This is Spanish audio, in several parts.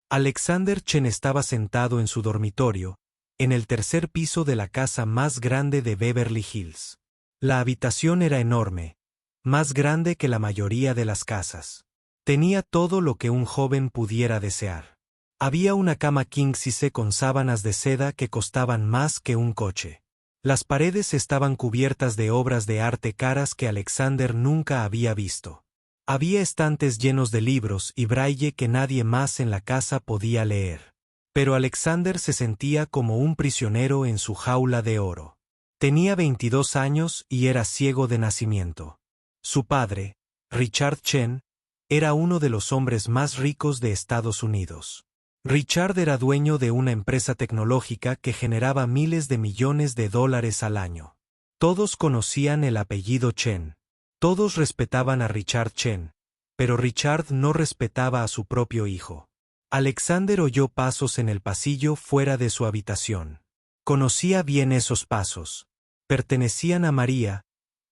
Alexander Chen estaba sentado en su dormitorio, en el tercer piso de la casa más grande de Beverly Hills. La habitación era enorme, más grande que la mayoría de las casas. Tenía todo lo que un joven pudiera desear. Había una cama king size con sábanas de seda que costaban más que un coche. Las paredes estaban cubiertas de obras de arte caras que Alexander nunca había visto. Había estantes llenos de libros y braille que nadie más en la casa podía leer. Pero Alexander se sentía como un prisionero en su jaula de oro. Tenía 22 años y era ciego de nacimiento. Su padre, Richard Chen, era uno de los hombres más ricos de Estados Unidos. Richard era dueño de una empresa tecnológica que generaba miles de millones de dólares al año. Todos conocían el apellido Chen. Todos respetaban a Richard Chen, pero Richard no respetaba a su propio hijo. Alexander oyó pasos en el pasillo fuera de su habitación. Conocía bien esos pasos. Pertenecían a María,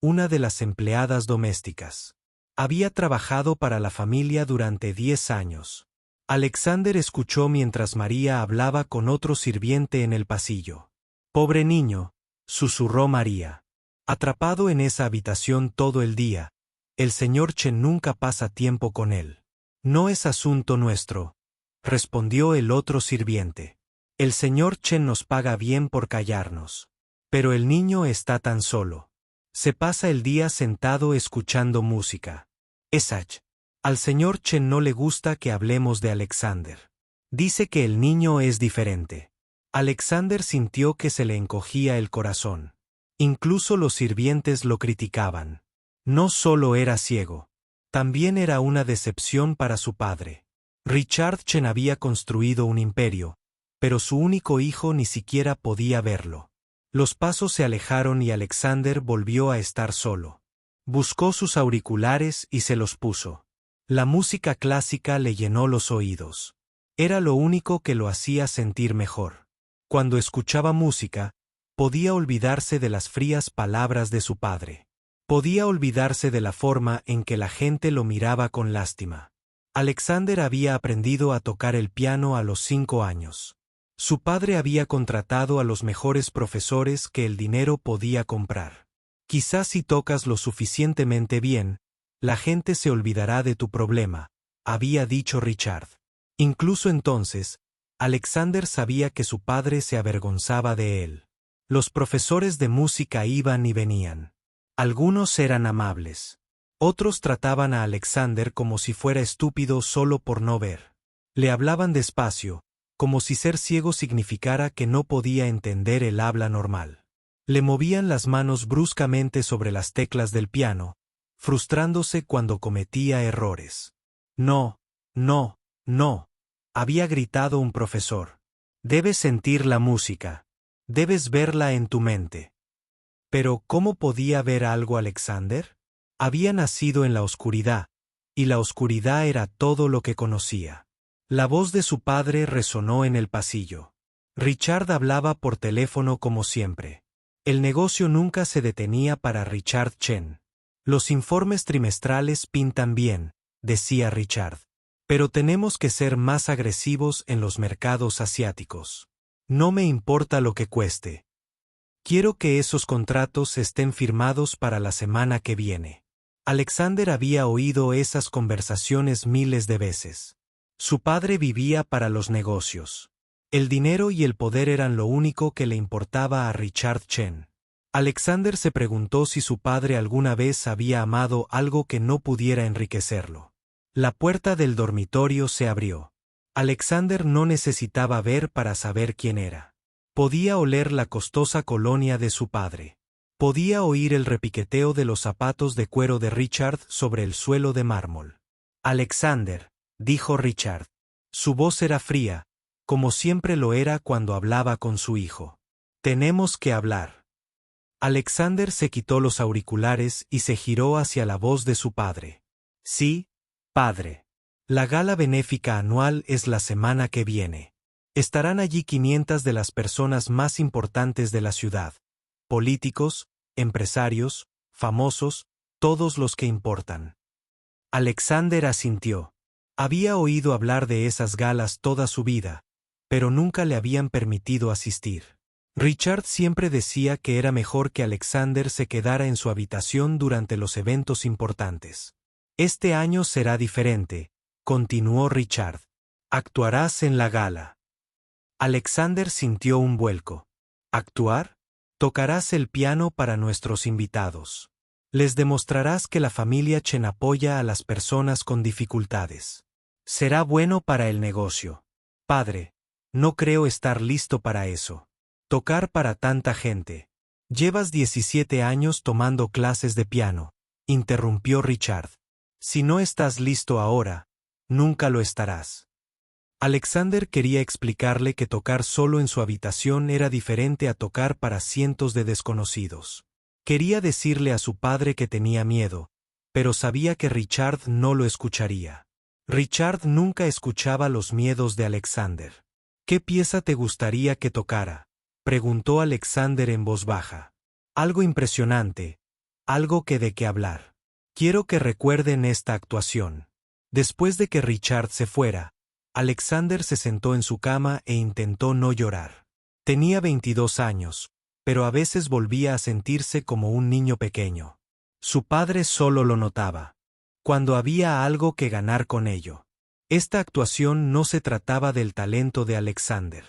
una de las empleadas domésticas. Había trabajado para la familia durante 10 años. Alexander escuchó mientras María hablaba con otro sirviente en el pasillo. «Pobre niño», susurró María. Atrapado en esa habitación todo el día, el señor Chen nunca pasa tiempo con él. «No es asunto nuestro», respondió el otro sirviente. «El señor Chen nos paga bien por callarnos. Pero el niño está tan solo. Se pasa el día sentado escuchando música. Esach. Al señor Chen no le gusta que hablemos de Alexander. Dice que el niño es diferente». Alexander sintió que se le encogía el corazón. Incluso los sirvientes lo criticaban. No solo era ciego, también era una decepción para su padre. Richard Chen había construido un imperio, pero su único hijo ni siquiera podía verlo. Los pasos se alejaron y Alexander volvió a estar solo. Buscó sus auriculares y se los puso. La música clásica le llenó los oídos. Era lo único que lo hacía sentir mejor. Cuando escuchaba música, podía olvidarse de las frías palabras de su padre. Podía olvidarse de la forma en que la gente lo miraba con lástima. Alexander había aprendido a tocar el piano a los 5 años. Su padre había contratado a los mejores profesores que el dinero podía comprar. «Quizás si tocas lo suficientemente bien, la gente se olvidará de tu problema», había dicho Richard. Incluso entonces, Alexander sabía que su padre se avergonzaba de él. Los profesores de música iban y venían. Algunos eran amables. Otros trataban a Alexander como si fuera estúpido solo por no ver. Le hablaban despacio, como si ser ciego significara que no podía entender el habla normal. Le movían las manos bruscamente sobre las teclas del piano, frustrándose cuando cometía errores. «No, no, no», había gritado un profesor. «Debes sentir la música. Debes verla en tu mente». Pero ¿cómo podía ver algo Alexander? Había nacido en la oscuridad, y la oscuridad era todo lo que conocía. La voz de su padre resonó en el pasillo. Richard hablaba por teléfono como siempre. El negocio nunca se detenía para Richard Chen. «Los informes trimestrales pintan bien», decía Richard. «Pero tenemos que ser más agresivos en los mercados asiáticos. No me importa lo que cueste. Quiero que esos contratos estén firmados para la semana que viene». Alexander había oído esas conversaciones miles de veces. Su padre vivía para los negocios. El dinero y el poder eran lo único que le importaba a Richard Chen. Alexander se preguntó si su padre alguna vez había amado algo que no pudiera enriquecerlo. La puerta del dormitorio se abrió. Alexander no necesitaba ver para saber quién era. Podía oler la costosa colonia de su padre. Podía oír el repiqueteo de los zapatos de cuero de Richard sobre el suelo de mármol. «Alexander», dijo Richard. Su voz era fría, como siempre lo era cuando hablaba con su hijo. «Tenemos que hablar». Alexander se quitó los auriculares y se giró hacia la voz de su padre. «Sí, padre. La gala benéfica anual es la semana que viene. Estarán allí 500 de las personas más importantes de la ciudad. Políticos, empresarios, famosos, todos los que importan». Alexander asintió. Había oído hablar de esas galas toda su vida, pero nunca le habían permitido asistir. Richard siempre decía que era mejor que Alexander se quedara en su habitación durante los eventos importantes. Este año será diferente, continuó Richard. Actuarás en la gala. Alexander sintió un vuelco. ¿Actuar? Tocarás el piano para nuestros invitados. Les demostrarás que la familia Chen apoya a las personas con dificultades. Será bueno para el negocio. Padre, no creo estar listo para eso. Tocar para tanta gente. Llevas 17 años tomando clases de piano, interrumpió Richard. Si no estás listo ahora, nunca lo estarás. Alexander quería explicarle que tocar solo en su habitación era diferente a tocar para cientos de desconocidos. Quería decirle a su padre que tenía miedo, pero sabía que Richard no lo escucharía. Richard nunca escuchaba los miedos de Alexander. ¿Qué pieza te gustaría que tocara?, preguntó Alexander en voz baja. Algo impresionante, algo que de qué hablar. Quiero que recuerden esta actuación. Después de que Richard se fuera, Alexander se sentó en su cama e intentó no llorar. Tenía 22 años, pero a veces volvía a sentirse como un niño pequeño. Su padre solo lo notaba, cuando había algo que ganar con ello. Esta actuación no se trataba del talento de Alexander.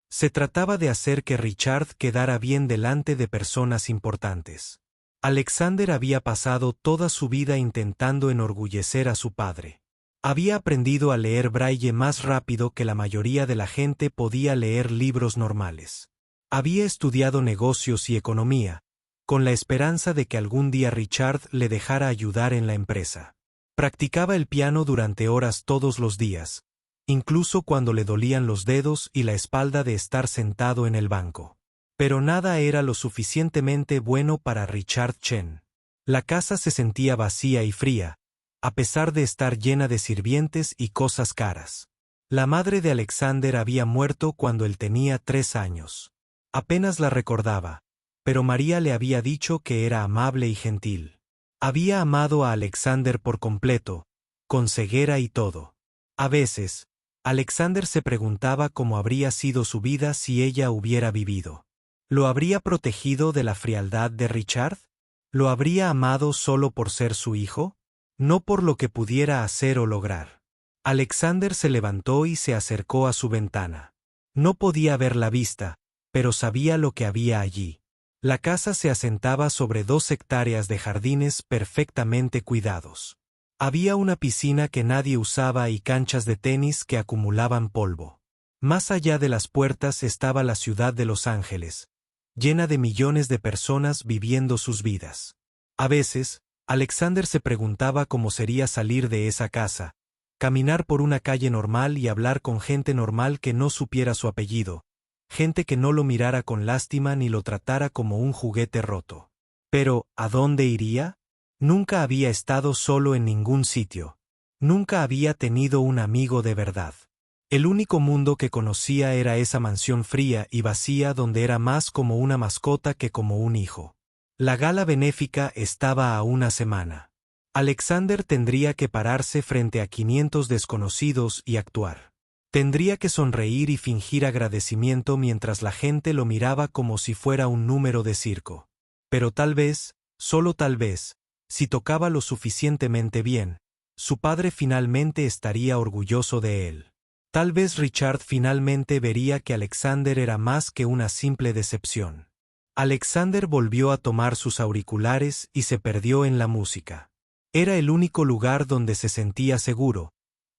Se trataba de hacer que Richard quedara bien delante de personas importantes. Alexander había pasado toda su vida intentando enorgullecer a su padre. Había aprendido a leer braille más rápido que la mayoría de la gente podía leer libros normales. Había estudiado negocios y economía, con la esperanza de que algún día Richard le dejara ayudar en la empresa. Practicaba el piano durante horas todos los días, incluso cuando le dolían los dedos y la espalda de estar sentado en el banco. Pero nada era lo suficientemente bueno para Richard Chen. La casa se sentía vacía y fría, a pesar de estar llena de sirvientes y cosas caras. La madre de Alexander había muerto cuando él tenía 3 años. Apenas la recordaba, pero María le había dicho que era amable y gentil. Había amado a Alexander por completo, con ceguera y todo. A veces, Alexander se preguntaba cómo habría sido su vida si ella hubiera vivido. ¿Lo habría protegido de la frialdad de Richard? ¿Lo habría amado solo por ser su hijo? No por lo que pudiera hacer o lograr. Alexander se levantó y se acercó a su ventana. No podía ver la vista, pero sabía lo que había allí. La casa se asentaba sobre 2 hectáreas de jardines perfectamente cuidados. Había una piscina que nadie usaba y canchas de tenis que acumulaban polvo. Más allá de las puertas estaba la ciudad de Los Ángeles, llena de millones de personas viviendo sus vidas. A veces, Alexander se preguntaba cómo sería salir de esa casa, caminar por una calle normal y hablar con gente normal que no supiera su apellido, gente que no lo mirara con lástima ni lo tratara como un juguete roto. Pero, ¿a dónde iría? Nunca había estado solo en ningún sitio. Nunca había tenido un amigo de verdad. El único mundo que conocía era esa mansión fría y vacía donde era más como una mascota que como un hijo. La gala benéfica estaba a una semana. Alexander tendría que pararse frente a 500 desconocidos y actuar. Tendría que sonreír y fingir agradecimiento mientras la gente lo miraba como si fuera un número de circo. Pero tal vez, solo tal vez, si tocaba lo suficientemente bien, su padre finalmente estaría orgulloso de él. Tal vez Richard finalmente vería que Alexander era más que una simple decepción. Alexander volvió a tomar sus auriculares y se perdió en la música. Era el único lugar donde se sentía seguro,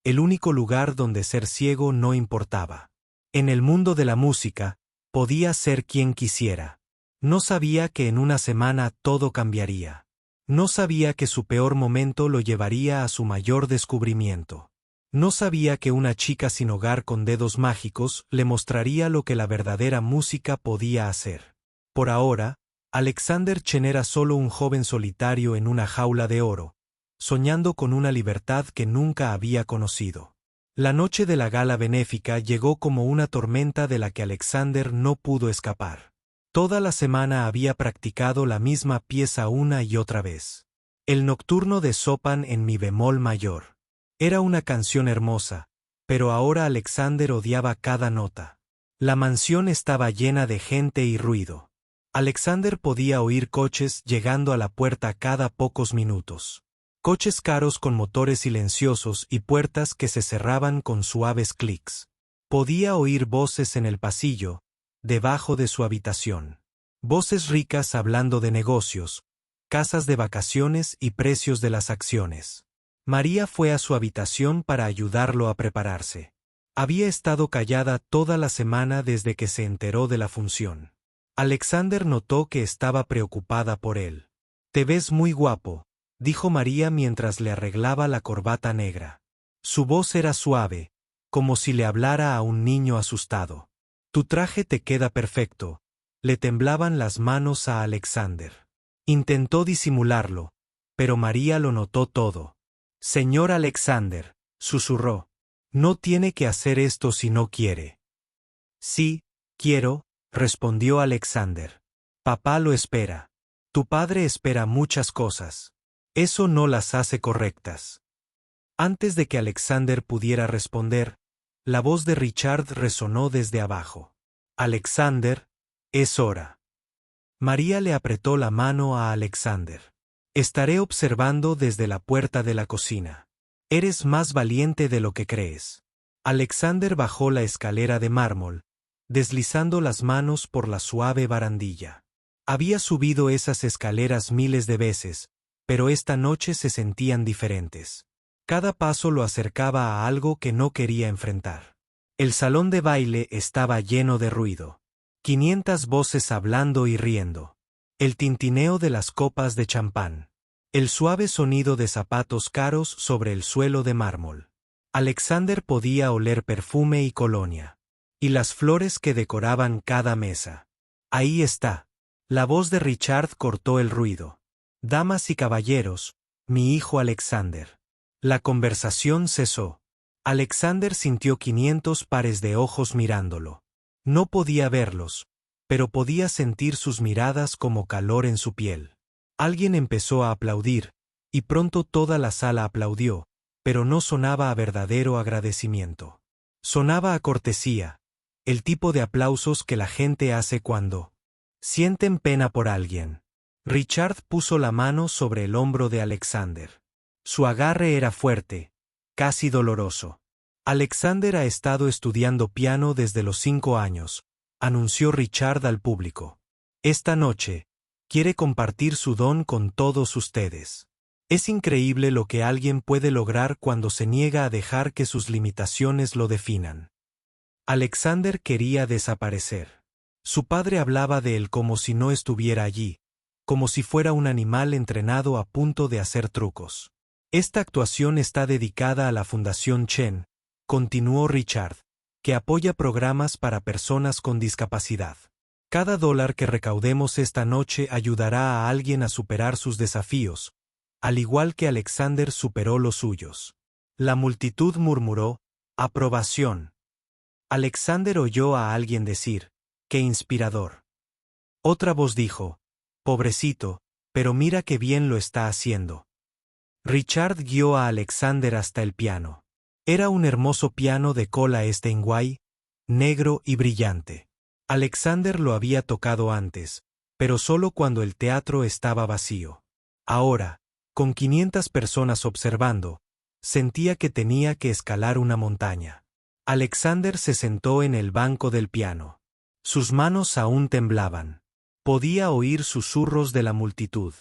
el único lugar donde ser ciego no importaba. En el mundo de la música, podía ser quien quisiera. No sabía que en una semana todo cambiaría. No sabía que su peor momento lo llevaría a su mayor descubrimiento. No sabía que una chica sin hogar con dedos mágicos le mostraría lo que la verdadera música podía hacer. Por ahora, Alexander Chen era solo un joven solitario en una jaula de oro, soñando con una libertad que nunca había conocido. La noche de la gala benéfica llegó como una tormenta de la que Alexander no pudo escapar. Toda la semana había practicado la misma pieza una y otra vez. El nocturno de Chopin en mi bemol mayor. Era una canción hermosa, pero ahora Alexander odiaba cada nota. La mansión estaba llena de gente y ruido. Alexander podía oír coches llegando a la puerta cada pocos minutos. Coches caros con motores silenciosos y puertas que se cerraban con suaves clics. Podía oír voces en el pasillo, debajo de su habitación. Voces ricas hablando de negocios, casas de vacaciones y precios de las acciones. María fue a su habitación para ayudarlo a prepararse. Había estado callada toda la semana desde que se enteró de la función. Alexander notó que estaba preocupada por él. «Te ves muy guapo», dijo María mientras le arreglaba la corbata negra. Su voz era suave, como si le hablara a un niño asustado. «Tu traje te queda perfecto». Le temblaban las manos a Alexander. Intentó disimularlo, pero María lo notó todo. «Señor Alexander», susurró, «no tiene que hacer esto si no quiere». «Sí, quiero», respondió Alexander. «Papá lo espera. Tu padre espera muchas cosas. Eso no las hace correctas». Antes de que Alexander pudiera responder, la voz de Richard resonó desde abajo. «Alexander, es hora». María le apretó la mano a Alexander. «Estaré observando desde la puerta de la cocina. Eres más valiente de lo que crees». Alexander bajó la escalera de mármol, deslizando las manos por la suave barandilla. Había subido esas escaleras miles de veces, pero esta noche se sentían diferentes. Cada paso lo acercaba a algo que no quería enfrentar. El salón de baile estaba lleno de ruido. 500 voces hablando y riendo. El tintineo de las copas de champán. El suave sonido de zapatos caros sobre el suelo de mármol. Alexander podía oler perfume y colonia. Y las flores que decoraban cada mesa. «Ahí está». La voz de Richard cortó el ruido. «Damas y caballeros, mi hijo Alexander». La conversación cesó. Alexander sintió 500 pares de ojos mirándolo. No podía verlos, pero podía sentir sus miradas como calor en su piel. Alguien empezó a aplaudir, y pronto toda la sala aplaudió, pero no sonaba a verdadero agradecimiento. Sonaba a cortesía, el tipo de aplausos que la gente hace cuando sienten pena por alguien. Richard puso la mano sobre el hombro de Alexander. Su agarre era fuerte, casi doloroso. «Alexander ha estado estudiando piano desde los 5 años», anunció Richard al público. «Esta noche, quiere compartir su don con todos ustedes. Es increíble lo que alguien puede lograr cuando se niega a dejar que sus limitaciones lo definan». Alexander quería desaparecer. Su padre hablaba de él como si no estuviera allí, como si fuera un animal entrenado a punto de hacer trucos. «Esta actuación está dedicada a la Fundación Chen», continuó Richard, «que apoya programas para personas con discapacidad. Cada dólar que recaudemos esta noche ayudará a alguien a superar sus desafíos, al igual que Alexander superó los suyos». La multitud murmuró, «aprobación». Alexander oyó a alguien decir, «qué inspirador». Otra voz dijo, «pobrecito, pero mira qué bien lo está haciendo». Richard guió a Alexander hasta el piano. Era un hermoso piano de cola Steinway, negro y brillante. Alexander lo había tocado antes, pero solo cuando el teatro estaba vacío. Ahora, con 500 personas observando, sentía que tenía que escalar una montaña. Alexander se sentó en el banco del piano. Sus manos aún temblaban. Podía oír susurros de la multitud.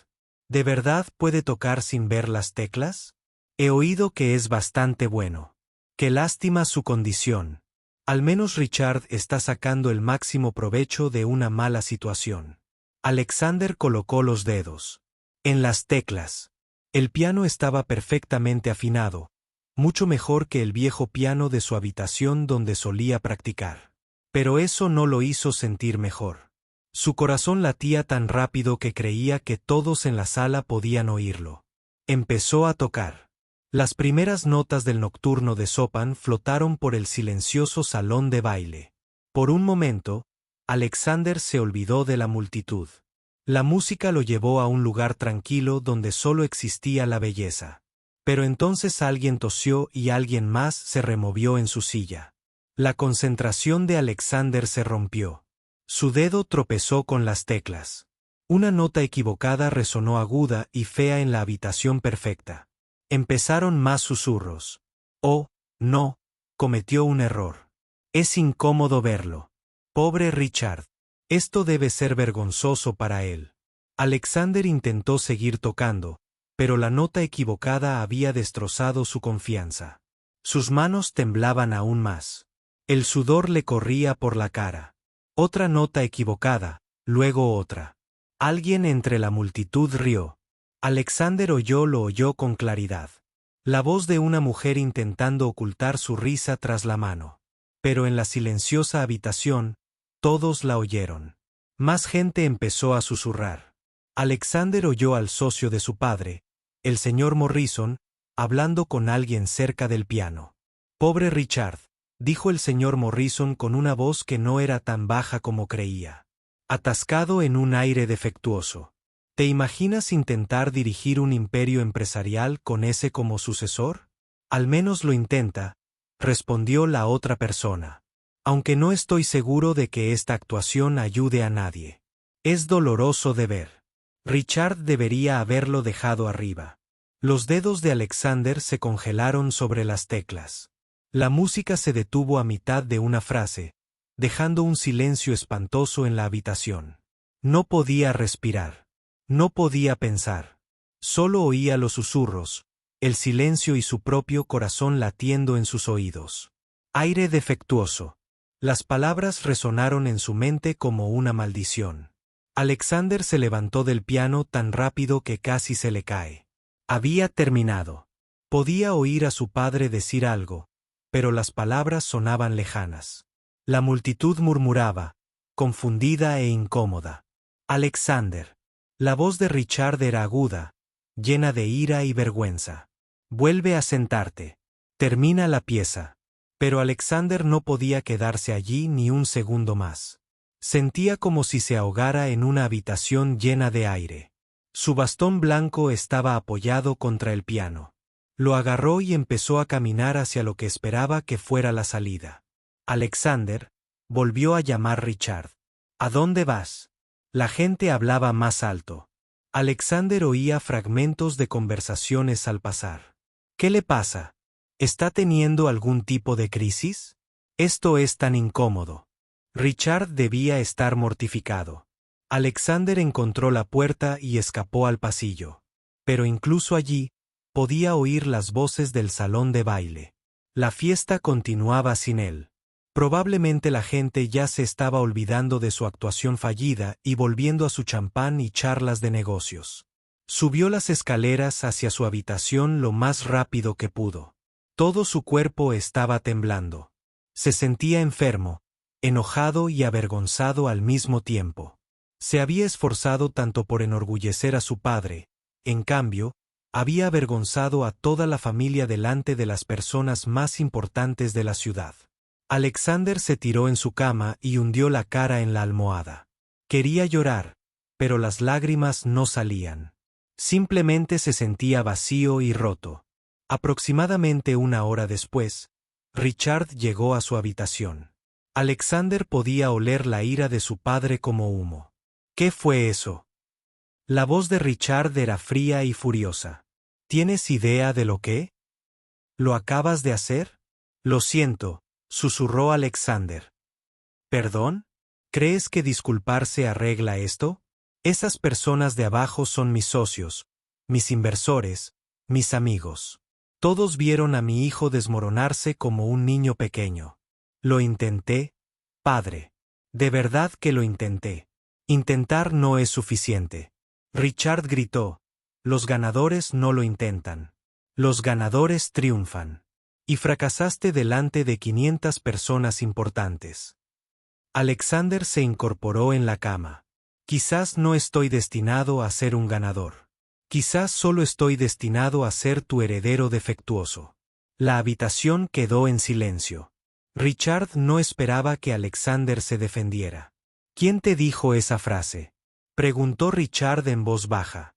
¿De verdad puede tocar sin ver las teclas? He oído que es bastante bueno. Qué lástima su condición. Al menos Richard está sacando el máximo provecho de una mala situación. Alexander colocó los dedos en las teclas. El piano estaba perfectamente afinado, mucho mejor que el viejo piano de su habitación donde solía practicar. Pero eso no lo hizo sentir mejor. Su corazón latía tan rápido que creía que todos en la sala podían oírlo. Empezó a tocar. Las primeras notas del nocturno de Chopin flotaron por el silencioso salón de baile. Por un momento, Alexander se olvidó de la multitud. La música lo llevó a un lugar tranquilo donde solo existía la belleza. Pero entonces alguien tosió y alguien más se removió en su silla. La concentración de Alexander se rompió. Su dedo tropezó con las teclas. Una nota equivocada resonó aguda y fea en la habitación perfecta. Empezaron más susurros. Oh, no, cometió un error. Es incómodo verlo. Pobre Richard. Esto debe ser vergonzoso para él. Alexander intentó seguir tocando, pero la nota equivocada había destrozado su confianza. Sus manos temblaban aún más. El sudor le corría por la cara. Otra nota equivocada, luego otra. Alguien entre la multitud rió. Alexander lo oyó con claridad. La voz de una mujer intentando ocultar su risa tras la mano. Pero en la silenciosa habitación, todos la oyeron. Más gente empezó a susurrar. Alexander oyó al socio de su padre, el señor Morrison, hablando con alguien cerca del piano. Pobre Richard, dijo el señor Morrison con una voz que no era tan baja como creía. Atascado en un aire defectuoso. ¿Te imaginas intentar dirigir un imperio empresarial con ese como sucesor? Al menos lo intenta, respondió la otra persona. Aunque no estoy seguro de que esta actuación ayude a nadie. Es doloroso de ver. Richard debería haberlo dejado arriba. Los dedos de Alexander se congelaron sobre las teclas. La música se detuvo a mitad de una frase, dejando un silencio espantoso en la habitación. No podía respirar. No podía pensar. Solo oía los susurros, el silencio y su propio corazón latiendo en sus oídos. Aire defectuoso. Las palabras resonaron en su mente como una maldición. Alexander se levantó del piano tan rápido que casi se le cae. Había terminado. Podía oír a su padre decir algo, pero las palabras sonaban lejanas. La multitud murmuraba, confundida e incómoda. Alexander. La voz de Richard era aguda, llena de ira y vergüenza. Vuelve a sentarte. Termina la pieza. Pero Alexander no podía quedarse allí ni un segundo más. Sentía como si se ahogara en una habitación llena de aire. Su bastón blanco estaba apoyado contra el piano. Lo agarró y empezó a caminar hacia lo que esperaba que fuera la salida. Alexander volvió a llamar Richard. ¿A dónde vas? La gente hablaba más alto. Alexander oía fragmentos de conversaciones al pasar. ¿Qué le pasa? ¿Está teniendo algún tipo de crisis? Esto es tan incómodo. Richard debía estar mortificado. Alexander encontró la puerta y escapó al pasillo. Pero incluso allí, podía oír las voces del salón de baile. La fiesta continuaba sin él. Probablemente la gente ya se estaba olvidando de su actuación fallida y volviendo a su champán y charlas de negocios. Subió las escaleras hacia su habitación lo más rápido que pudo. Todo su cuerpo estaba temblando. Se sentía enfermo, enojado y avergonzado al mismo tiempo. Se había esforzado tanto por enorgullecer a su padre, en cambio, había avergonzado a toda la familia delante de las personas más importantes de la ciudad. Alexander se tiró en su cama y hundió la cara en la almohada. Quería llorar, pero las lágrimas no salían. Simplemente se sentía vacío y roto. Aproximadamente una hora después, Richard llegó a su habitación. Alexander podía oler la ira de su padre como humo. ¿Qué fue eso? La voz de Richard era fría y furiosa. ¿Tienes idea de lo que? ¿Lo acabas de hacer? Lo siento, susurró Alexander. ¿Perdón? ¿Crees que disculparse arregla esto? Esas personas de abajo son mis socios, mis inversores, mis amigos. Todos vieron a mi hijo desmoronarse como un niño pequeño. Lo intenté, padre. De verdad que lo intenté. Intentar no es suficiente. Richard gritó. Los ganadores no lo intentan. Los ganadores triunfan. Y fracasaste delante de 500 personas importantes. Alexander se incorporó en la cama. Quizás no estoy destinado a ser un ganador. Quizás solo estoy destinado a ser tu heredero defectuoso. La habitación quedó en silencio. Richard no esperaba que Alexander se defendiera. ¿Quién te dijo esa frase? Preguntó Richard en voz baja.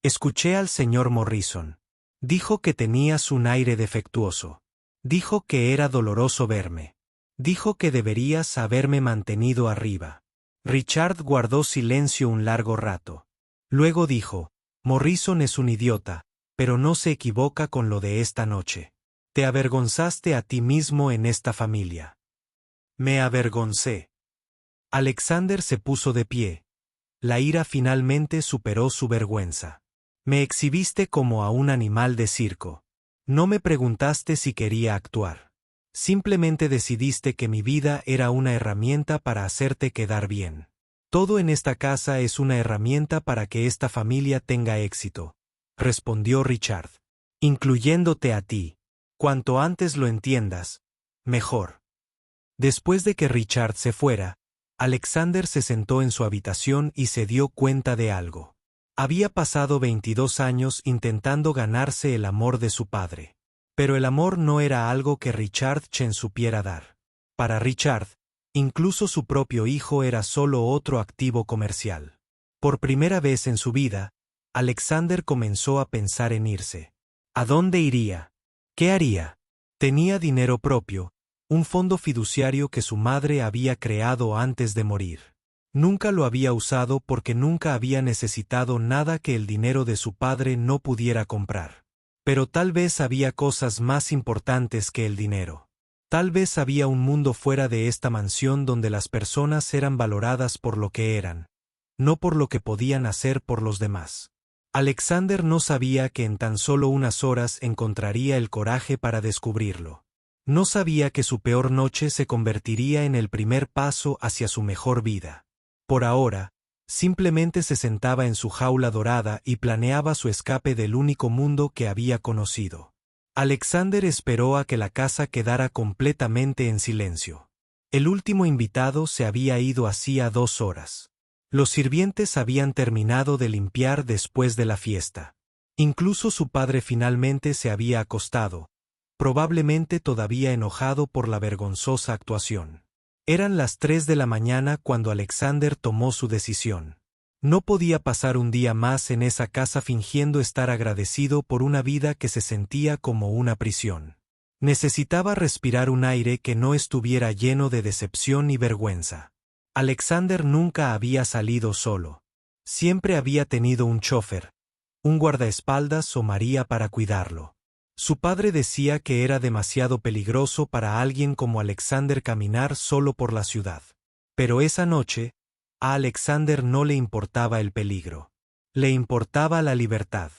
Escuché al señor Morrison. Dijo que tenías un aire defectuoso. Dijo que era doloroso verme. Dijo que deberías haberme mantenido arriba. Richard guardó silencio un largo rato. Luego dijo, Morrison es un idiota, pero no se equivoca con lo de esta noche. Te avergonzaste a ti mismo en esta familia. Me avergoncé. Alexander se puso de pie. La ira finalmente superó su vergüenza. Me exhibiste como a un animal de circo. No me preguntaste si quería actuar. Simplemente decidiste que mi vida era una herramienta para hacerte quedar bien. Todo en esta casa es una herramienta para que esta familia tenga éxito, respondió Richard. Incluyéndote a ti. Cuanto antes lo entiendas, mejor. Después de que Richard se fuera, Alexander se sentó en su habitación y se dio cuenta de algo. Había pasado 22 años intentando ganarse el amor de su padre. Pero el amor no era algo que Richard Chen supiera dar. Para Richard, incluso su propio hijo era solo otro activo comercial. Por primera vez en su vida, Alexander comenzó a pensar en irse. ¿A dónde iría? ¿Qué haría? Tenía dinero propio, un fondo fiduciario que su madre había creado antes de morir. Nunca lo había usado porque nunca había necesitado nada que el dinero de su padre no pudiera comprar. Pero tal vez había cosas más importantes que el dinero. Tal vez había un mundo fuera de esta mansión donde las personas eran valoradas por lo que eran, no por lo que podían hacer por los demás. Alexander no sabía que en tan solo unas horas encontraría el coraje para descubrirlo. No sabía que su peor noche se convertiría en el primer paso hacia su mejor vida. Por ahora, simplemente se sentaba en su jaula dorada y planeaba su escape del único mundo que había conocido. Alexander esperó a que la casa quedara completamente en silencio. El último invitado se había ido hacía 2 horas. Los sirvientes habían terminado de limpiar después de la fiesta. Incluso su padre finalmente se había acostado, probablemente todavía enojado por la vergonzosa actuación. Eran las 3 de la mañana cuando Alexander tomó su decisión. No podía pasar un día más en esa casa fingiendo estar agradecido por una vida que se sentía como una prisión. Necesitaba respirar un aire que no estuviera lleno de decepción y vergüenza. Alexander nunca había salido solo. Siempre había tenido un chófer, un guardaespaldas o María para cuidarlo. Su padre decía que era demasiado peligroso para alguien como Alexander caminar solo por la ciudad. Pero esa noche, a Alexander no le importaba el peligro. Le importaba la libertad.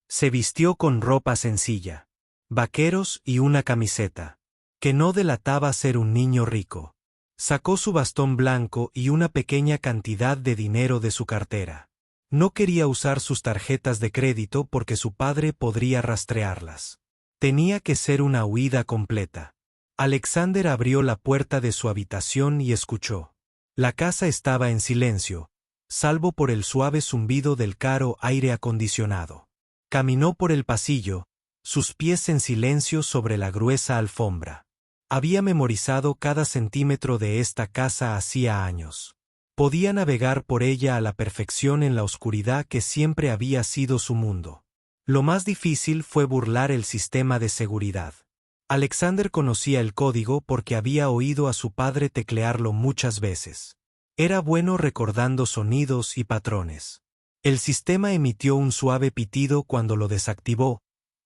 Se vistió con ropa sencilla, vaqueros y una camiseta, que no delataba ser un niño rico. Sacó su bastón blanco y una pequeña cantidad de dinero de su cartera. No quería usar sus tarjetas de crédito porque su padre podría rastrearlas. Tenía que ser una huida completa. Alexander abrió la puerta de su habitación y escuchó. La casa estaba en silencio, salvo por el suave zumbido del caro aire acondicionado. Caminó por el pasillo, sus pies en silencio sobre la gruesa alfombra. Había memorizado cada centímetro de esta casa hacía años. Podía navegar por ella a la perfección en la oscuridad que siempre había sido su mundo. Lo más difícil fue burlar el sistema de seguridad. Alexander conocía el código porque había oído a su padre teclearlo muchas veces. Era bueno recordando sonidos y patrones. El sistema emitió un suave pitido cuando lo desactivó,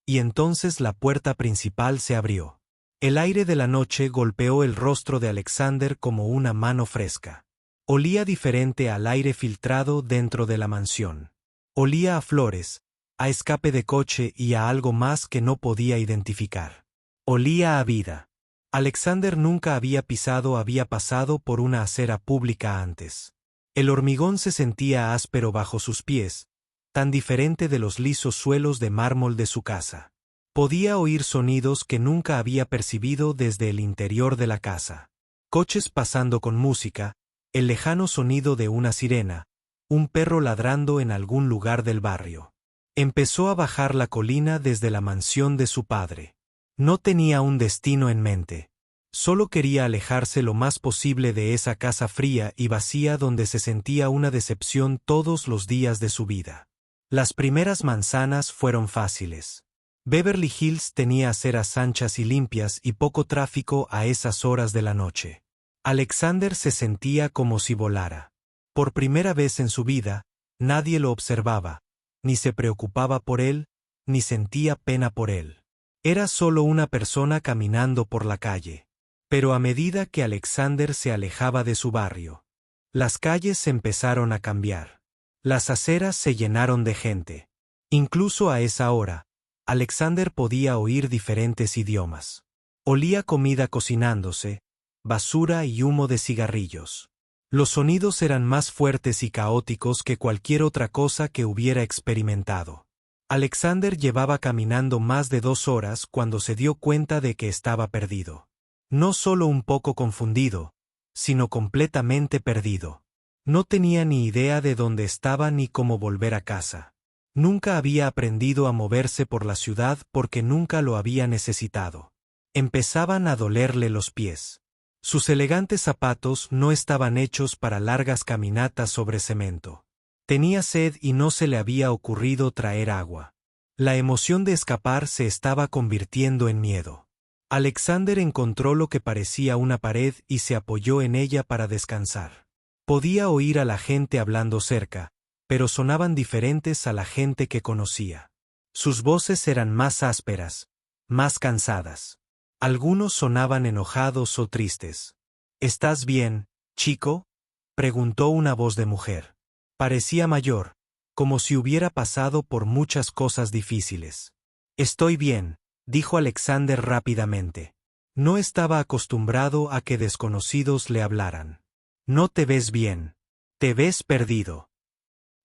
y entonces la puerta principal se abrió. El aire de la noche golpeó el rostro de Alexander como una mano fresca. Olía diferente al aire filtrado dentro de la mansión. Olía a flores, a escape de coche y a algo más que no podía identificar. Olía a vida. Alexander nunca había pasado por una acera pública antes. El hormigón se sentía áspero bajo sus pies, tan diferente de los lisos suelos de mármol de su casa. Podía oír sonidos que nunca había percibido desde el interior de la casa. Coches pasando con música, el lejano sonido de una sirena, un perro ladrando en algún lugar del barrio. Empezó a bajar la colina desde la mansión de su padre. No tenía un destino en mente. Solo quería alejarse lo más posible de esa casa fría y vacía donde se sentía una decepción todos los días de su vida. Las primeras manzanas fueron fáciles. Beverly Hills tenía aceras anchas y limpias y poco tráfico a esas horas de la noche. Alexander se sentía como si volara. Por primera vez en su vida, nadie lo observaba, ni se preocupaba por él, ni sentía pena por él. Era solo una persona caminando por la calle. Pero a medida que Alexander se alejaba de su barrio, las calles empezaron a cambiar. Las aceras se llenaron de gente. Incluso a esa hora, Alexander podía oír diferentes idiomas. Olía comida cocinándose, basura y humo de cigarrillos. Los sonidos eran más fuertes y caóticos que cualquier otra cosa que hubiera experimentado. Alexander llevaba caminando más de 2 horas cuando se dio cuenta de que estaba perdido. No solo un poco confundido, sino completamente perdido. No tenía ni idea de dónde estaba ni cómo volver a casa. Nunca había aprendido a moverse por la ciudad porque nunca lo había necesitado. Empezaban a dolerle los pies. Sus elegantes zapatos no estaban hechos para largas caminatas sobre cemento. Tenía sed y no se le había ocurrido traer agua. La emoción de escapar se estaba convirtiendo en miedo. Alexander encontró lo que parecía una pared y se apoyó en ella para descansar. Podía oír a la gente hablando cerca, pero sonaban diferentes a la gente que conocía. Sus voces eran más ásperas, más cansadas. Algunos sonaban enojados o tristes. ¿Estás bien, chico?, preguntó una voz de mujer. Parecía mayor, como si hubiera pasado por muchas cosas difíciles. Estoy bien, dijo Alexander rápidamente. No estaba acostumbrado a que desconocidos le hablaran. No te ves bien. Te ves perdido.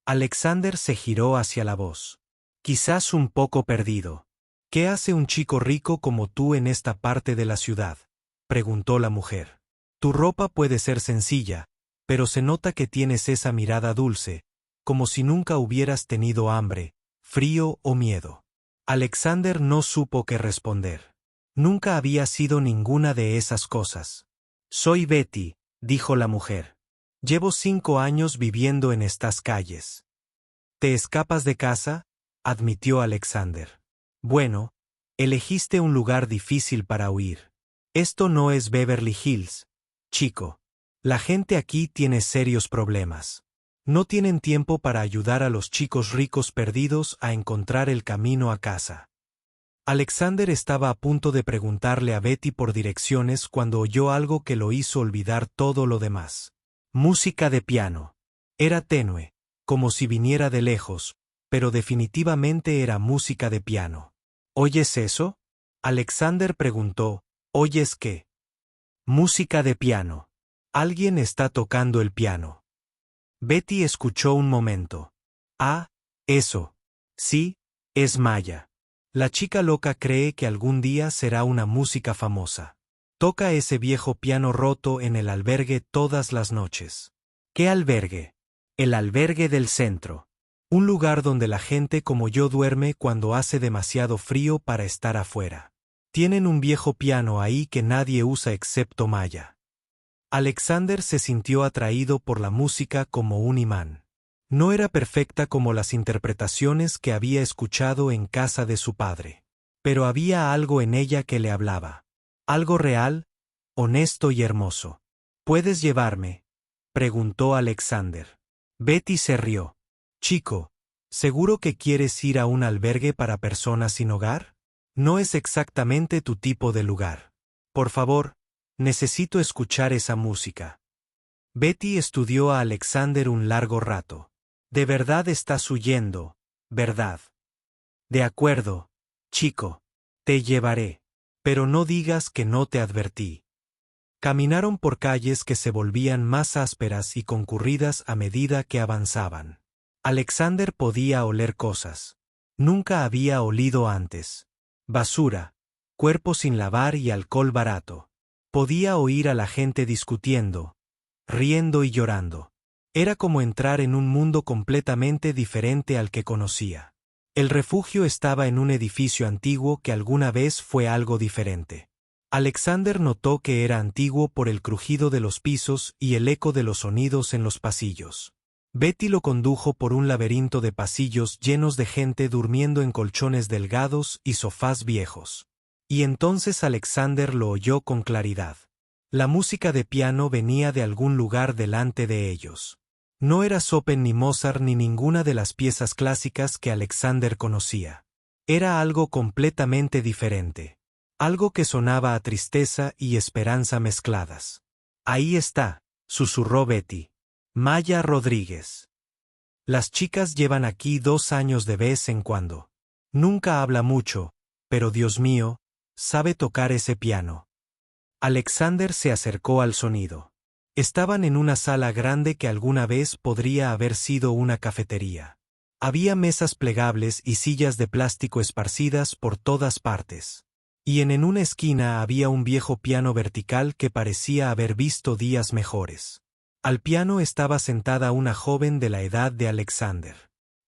Alexander se giró hacia la voz. Quizás un poco perdido. ¿Qué hace un chico rico como tú en esta parte de la ciudad?, preguntó la mujer. Tu ropa puede ser sencilla, pero se nota que tienes esa mirada dulce, como si nunca hubieras tenido hambre, frío o miedo. Alexander no supo qué responder. Nunca había sido ninguna de esas cosas. Soy Betty, dijo la mujer. Llevo 5 años viviendo en estas calles. ¿Te escapas de casa?, admitió Alexander. Bueno, elegiste un lugar difícil para huir. Esto no es Beverly Hills, chico. La gente aquí tiene serios problemas. No tienen tiempo para ayudar a los chicos ricos perdidos a encontrar el camino a casa. Alexander estaba a punto de preguntarle a Betty por direcciones cuando oyó algo que lo hizo olvidar todo lo demás. Música de piano. Era tenue, como si viniera de lejos, pero definitivamente era música de piano. ¿Oyes eso?, Alexander preguntó. ¿Oyes qué? Música de piano. Alguien está tocando el piano. Betty escuchó un momento. Ah, eso. Sí, es Maya. La chica loca cree que algún día será una música famosa. Toca ese viejo piano roto en el albergue todas las noches. ¿Qué albergue? El albergue del centro. Un lugar donde la gente como yo duerme cuando hace demasiado frío para estar afuera. Tienen un viejo piano ahí que nadie usa excepto Maya. Alexander se sintió atraído por la música como un imán. No era perfecta como las interpretaciones que había escuchado en casa de su padre. Pero había algo en ella que le hablaba. Algo real, honesto y hermoso. ¿Puedes llevarme?, preguntó Alexander. Betty se rió. Chico, ¿seguro que quieres ir a un albergue para personas sin hogar? No es exactamente tu tipo de lugar. Por favor, necesito escuchar esa música. Betty estudió a Alexander un largo rato. De verdad estás huyendo, ¿verdad? De acuerdo, chico. Te llevaré. Pero no digas que no te advertí. Caminaron por calles que se volvían más ásperas y concurridas a medida que avanzaban. Alexander podía oler cosas. Nunca había olido antes. Basura, cuerpo sin lavar y alcohol barato. Podía oír a la gente discutiendo, riendo y llorando. Era como entrar en un mundo completamente diferente al que conocía. El refugio estaba en un edificio antiguo que alguna vez fue algo diferente. Alexander notó que era antiguo por el crujido de los pisos y el eco de los sonidos en los pasillos. Betty lo condujo por un laberinto de pasillos llenos de gente durmiendo en colchones delgados y sofás viejos. Y entonces Alexander lo oyó con claridad. La música de piano venía de algún lugar delante de ellos. No era Chopin ni Mozart ni ninguna de las piezas clásicas que Alexander conocía. Era algo completamente diferente. Algo que sonaba a tristeza y esperanza mezcladas. Ahí está, susurró Betty. Maya Rodríguez. Las chicas llevan aquí 2 años de vez en cuando. Nunca habla mucho, pero Dios mío, sabe tocar ese piano. Alexander se acercó al sonido. Estaban en una sala grande que alguna vez podría haber sido una cafetería. Había mesas plegables y sillas de plástico esparcidas por todas partes. Y en una esquina había un viejo piano vertical que parecía haber visto días mejores. Al piano estaba sentada una joven de la edad de Alexander.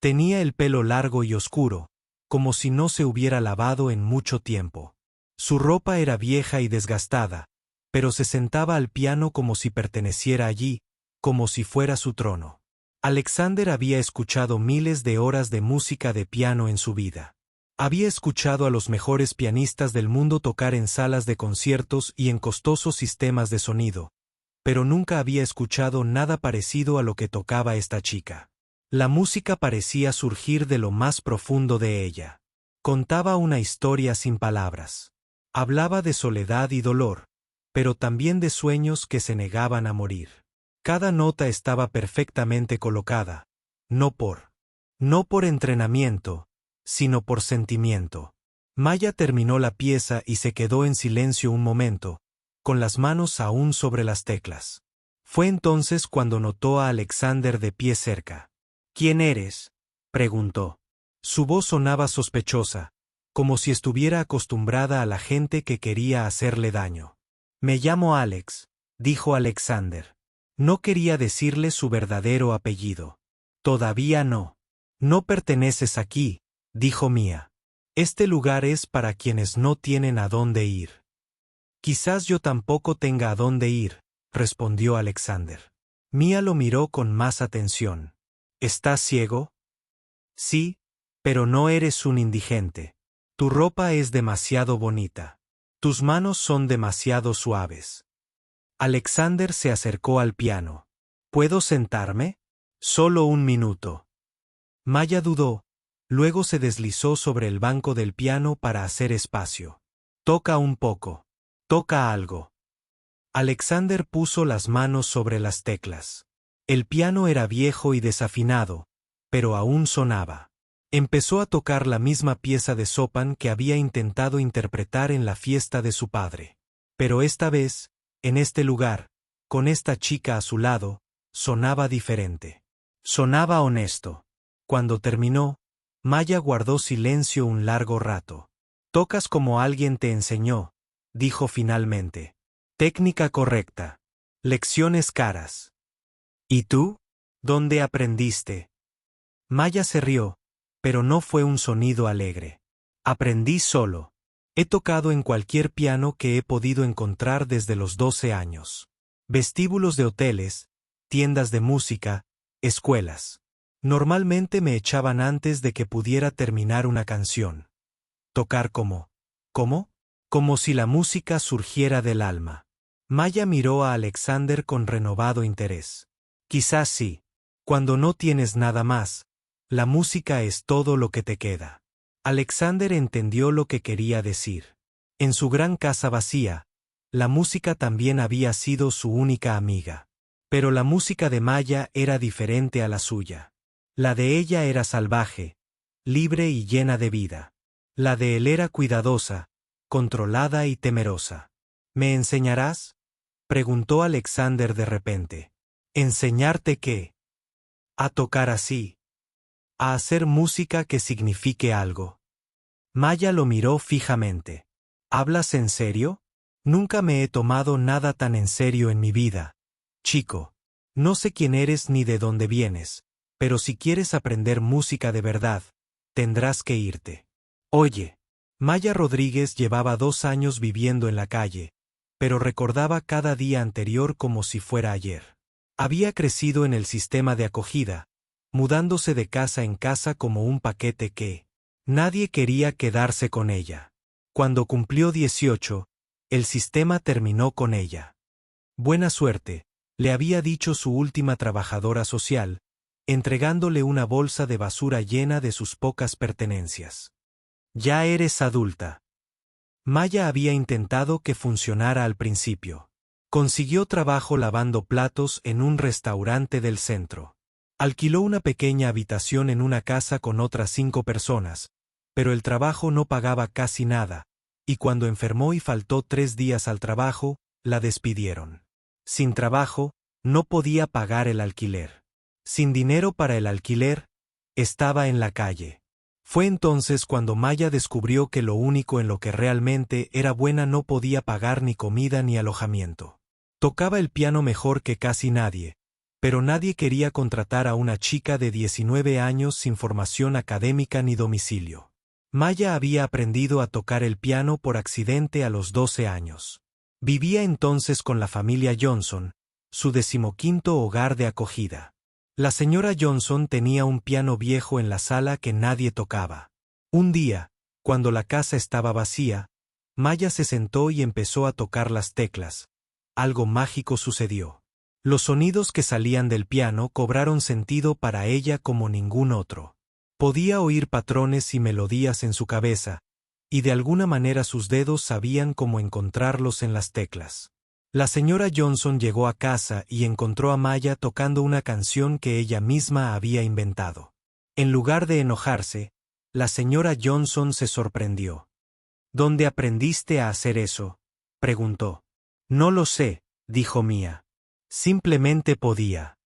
Tenía el pelo largo y oscuro, como si no se hubiera lavado en mucho tiempo. Su ropa era vieja y desgastada, pero se sentaba al piano como si perteneciera allí, como si fuera su trono. Alexander había escuchado miles de horas de música de piano en su vida. Había escuchado a los mejores pianistas del mundo tocar en salas de conciertos y en costosos sistemas de sonido, pero nunca había escuchado nada parecido a lo que tocaba esta chica. La música parecía surgir de lo más profundo de ella. Contaba una historia sin palabras. Hablaba de soledad y dolor, pero también de sueños que se negaban a morir. Cada nota estaba perfectamente colocada, no por entrenamiento, sino por sentimiento. Maya terminó la pieza y se quedó en silencio un momento, con las manos aún sobre las teclas. Fue entonces cuando notó a Alexander de pie cerca. ¿Quién eres?, preguntó. Su voz sonaba sospechosa, como si estuviera acostumbrada a la gente que quería hacerle daño. Me llamo Alex, dijo Alexander. No quería decirle su verdadero apellido. Todavía no. No perteneces aquí, dijo Mia. Este lugar es para quienes no tienen a dónde ir. Quizás yo tampoco tenga a dónde ir, respondió Alexander. Mia lo miró con más atención. ¿Estás ciego? Sí, pero no eres un indigente. Tu ropa es demasiado bonita. Tus manos son demasiado suaves. Alexander se acercó al piano. ¿Puedo sentarme? Solo un minuto. Maya dudó, luego se deslizó sobre el banco del piano para hacer espacio. Toca un poco. Toca algo. Alexander puso las manos sobre las teclas. El piano era viejo y desafinado, pero aún sonaba. Empezó a tocar la misma pieza de Chopin que había intentado interpretar en la fiesta de su padre. Pero esta vez, en este lugar, con esta chica a su lado, sonaba diferente. Sonaba honesto. Cuando terminó, Maya guardó silencio un largo rato. Tocas como alguien te enseñó, dijo finalmente. Técnica correcta. Lecciones caras. ¿Y tú? ¿Dónde aprendiste? Maya se rió, pero no fue un sonido alegre. Aprendí solo. He tocado en cualquier piano que he podido encontrar desde los 12 años. Vestíbulos de hoteles, tiendas de música, escuelas. Normalmente me echaban antes de que pudiera terminar una canción. Tocar como. ¿Cómo? Como si la música surgiera del alma. Maya miró a Alexander con renovado interés. Quizás sí. Cuando no tienes nada más, la música es todo lo que te queda. Alexander entendió lo que quería decir. En su gran casa vacía, la música también había sido su única amiga. Pero la música de Maya era diferente a la suya. La de ella era salvaje, libre y llena de vida. La de él era cuidadosa, controlada y temerosa. ¿Me enseñarás?, preguntó Alexander de repente. ¿Enseñarte qué? A tocar así. A hacer música que signifique algo. Maya lo miró fijamente. ¿Hablas en serio? Nunca me he tomado nada tan en serio en mi vida. Chico, no sé quién eres ni de dónde vienes, pero si quieres aprender música de verdad, tendrás que irte. Oye, Maya Rodríguez llevaba 2 años viviendo en la calle, pero recordaba cada día anterior como si fuera ayer. Había crecido en el sistema de acogida, mudándose de casa en casa como un paquete que nadie quería quedarse con ella. Cuando cumplió 18, el sistema terminó con ella. Buena suerte, le había dicho su última trabajadora social, entregándole una bolsa de basura llena de sus pocas pertenencias. Ya eres adulta. Maya había intentado que funcionara al principio. Consiguió trabajo lavando platos en un restaurante del centro. Alquiló una pequeña habitación en una casa con otras 5 personas, pero el trabajo no pagaba casi nada, y cuando enfermó y faltó 3 días al trabajo, la despidieron. Sin trabajo, no podía pagar el alquiler. Sin dinero para el alquiler, estaba en la calle. Fue entonces cuando Maya descubrió que lo único en lo que realmente era buena no podía pagar ni comida ni alojamiento. Tocaba el piano mejor que casi nadie, pero nadie quería contratar a una chica de 19 años sin formación académica ni domicilio. Maya había aprendido a tocar el piano por accidente a los 12 años. Vivía entonces con la familia Johnson, su 15º hogar de acogida. La señora Johnson tenía un piano viejo en la sala que nadie tocaba. Un día, cuando la casa estaba vacía, Maya se sentó y empezó a tocar las teclas. Algo mágico sucedió. Los sonidos que salían del piano cobraron sentido para ella como ningún otro. Podía oír patrones y melodías en su cabeza, y de alguna manera sus dedos sabían cómo encontrarlos en las teclas. La señora Johnson llegó a casa y encontró a Maya tocando una canción que ella misma había inventado. En lugar de enojarse, la señora Johnson se sorprendió. ¿Dónde aprendiste a hacer eso?, preguntó. No lo sé, dijo Mia. Simplemente podía.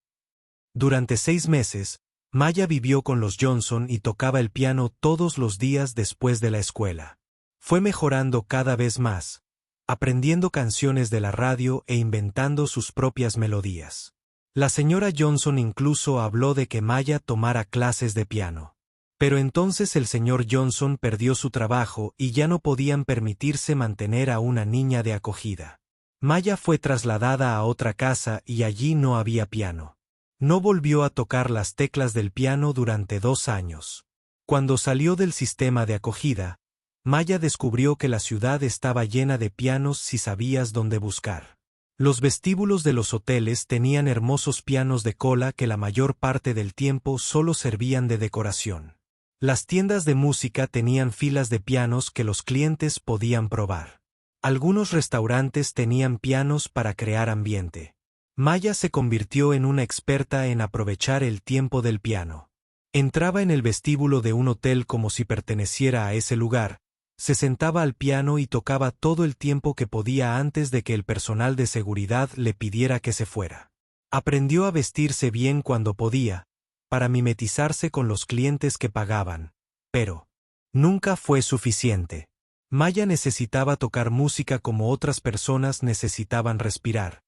Durante 6 meses, Maya vivió con los Johnson y tocaba el piano todos los días después de la escuela. Fue mejorando cada vez más, aprendiendo canciones de la radio e inventando sus propias melodías. La señora Johnson incluso habló de que Maya tomara clases de piano. Pero entonces el señor Johnson perdió su trabajo y ya no podían permitirse mantener a una niña de acogida. Maya fue trasladada a otra casa y allí no había piano. No volvió a tocar las teclas del piano durante 2 años. Cuando salió del sistema de acogida, Maya descubrió que la ciudad estaba llena de pianos si sabías dónde buscar. Los vestíbulos de los hoteles tenían hermosos pianos de cola que la mayor parte del tiempo solo servían de decoración. Las tiendas de música tenían filas de pianos que los clientes podían probar. Algunos restaurantes tenían pianos para crear ambiente. Maya se convirtió en una experta en aprovechar el tiempo del piano. Entraba en el vestíbulo de un hotel como si perteneciera a ese lugar, se sentaba al piano y tocaba todo el tiempo que podía antes de que el personal de seguridad le pidiera que se fuera. Aprendió a vestirse bien cuando podía, para mimetizarse con los clientes que pagaban, pero nunca fue suficiente. Maya necesitaba tocar música como otras personas necesitaban respirar,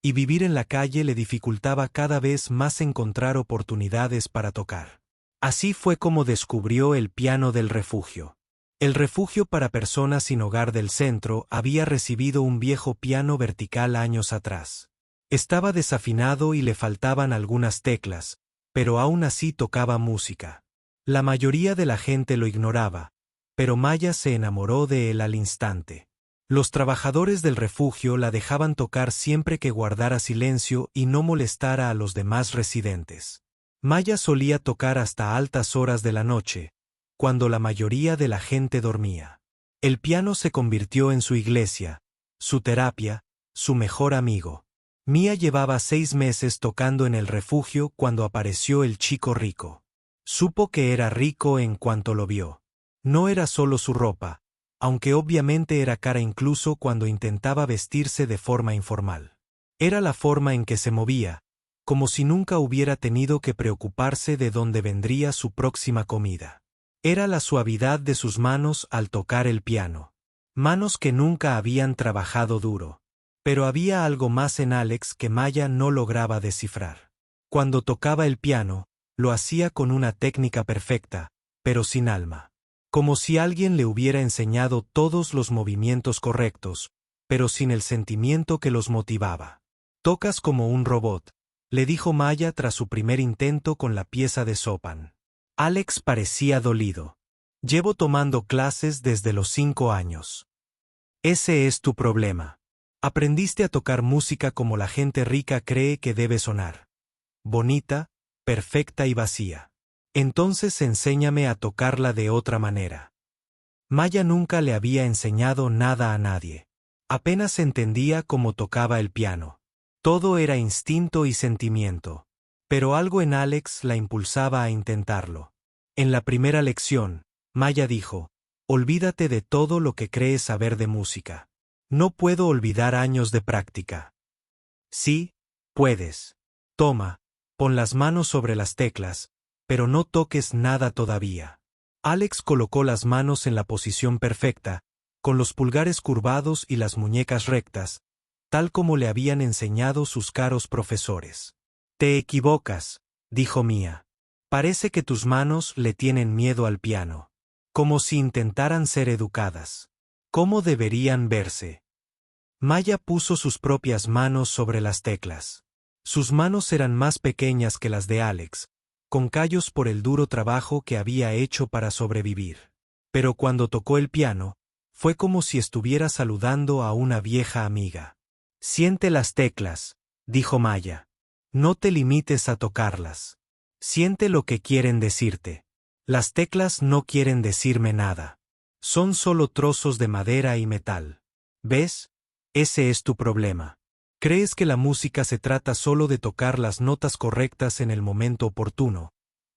y vivir en la calle le dificultaba cada vez más encontrar oportunidades para tocar. Así fue como descubrió el piano del refugio. El refugio para personas sin hogar del centro había recibido un viejo piano vertical años atrás. Estaba desafinado y le faltaban algunas teclas, pero aún así tocaba música. La mayoría de la gente lo ignoraba, pero Maya se enamoró de él al instante. Los trabajadores del refugio la dejaban tocar siempre que guardara silencio y no molestara a los demás residentes. Maya solía tocar hasta altas horas de la noche, cuando la mayoría de la gente dormía. El piano se convirtió en su iglesia, su terapia, su mejor amigo. Mia llevaba 6 meses tocando en el refugio cuando apareció el chico rico. Supo que era rico en cuanto lo vio. No era solo su ropa, aunque obviamente era cara incluso cuando intentaba vestirse de forma informal. Era la forma en que se movía, como si nunca hubiera tenido que preocuparse de dónde vendría su próxima comida. Era la suavidad de sus manos al tocar el piano. Manos que nunca habían trabajado duro. Pero había algo más en Alex que Maya no lograba descifrar. Cuando tocaba el piano, lo hacía con una técnica perfecta, pero sin alma. Como si alguien le hubiera enseñado todos los movimientos correctos, pero sin el sentimiento que los motivaba. Tocas como un robot, le dijo Maya tras su primer intento con la pieza de Chopin. Alex parecía dolido. Llevo tomando clases desde los 5 años. Ese es tu problema. Aprendiste a tocar música como la gente rica cree que debe sonar. Bonita, perfecta y vacía. Entonces enséñame a tocarla de otra manera. Maya nunca le había enseñado nada a nadie. Apenas entendía cómo tocaba el piano. Todo era instinto y sentimiento. Pero algo en Alex la impulsaba a intentarlo. En la primera lección, Maya dijo: olvídate de todo lo que crees saber de música. No puedo olvidar años de práctica. Sí, puedes. Toma, pon las manos sobre las teclas, pero no toques nada todavía. Alex colocó las manos en la posición perfecta, con los pulgares curvados y las muñecas rectas, tal como le habían enseñado sus caros profesores. Te equivocas, dijo Mia. Parece que tus manos le tienen miedo al piano. Como si intentaran ser educadas. ¿Cómo deberían verse? Maya puso sus propias manos sobre las teclas. Sus manos eran más pequeñas que las de Alex, con callos por el duro trabajo que había hecho para sobrevivir. Pero cuando tocó el piano, fue como si estuviera saludando a una vieja amiga. Siente las teclas, dijo Maya. No te limites a tocarlas. Siente lo que quieren decirte. Las teclas no quieren decirme nada. Son solo trozos de madera y metal. ¿Ves? Ese es tu problema. Crees que la música se trata solo de tocar las notas correctas en el momento oportuno,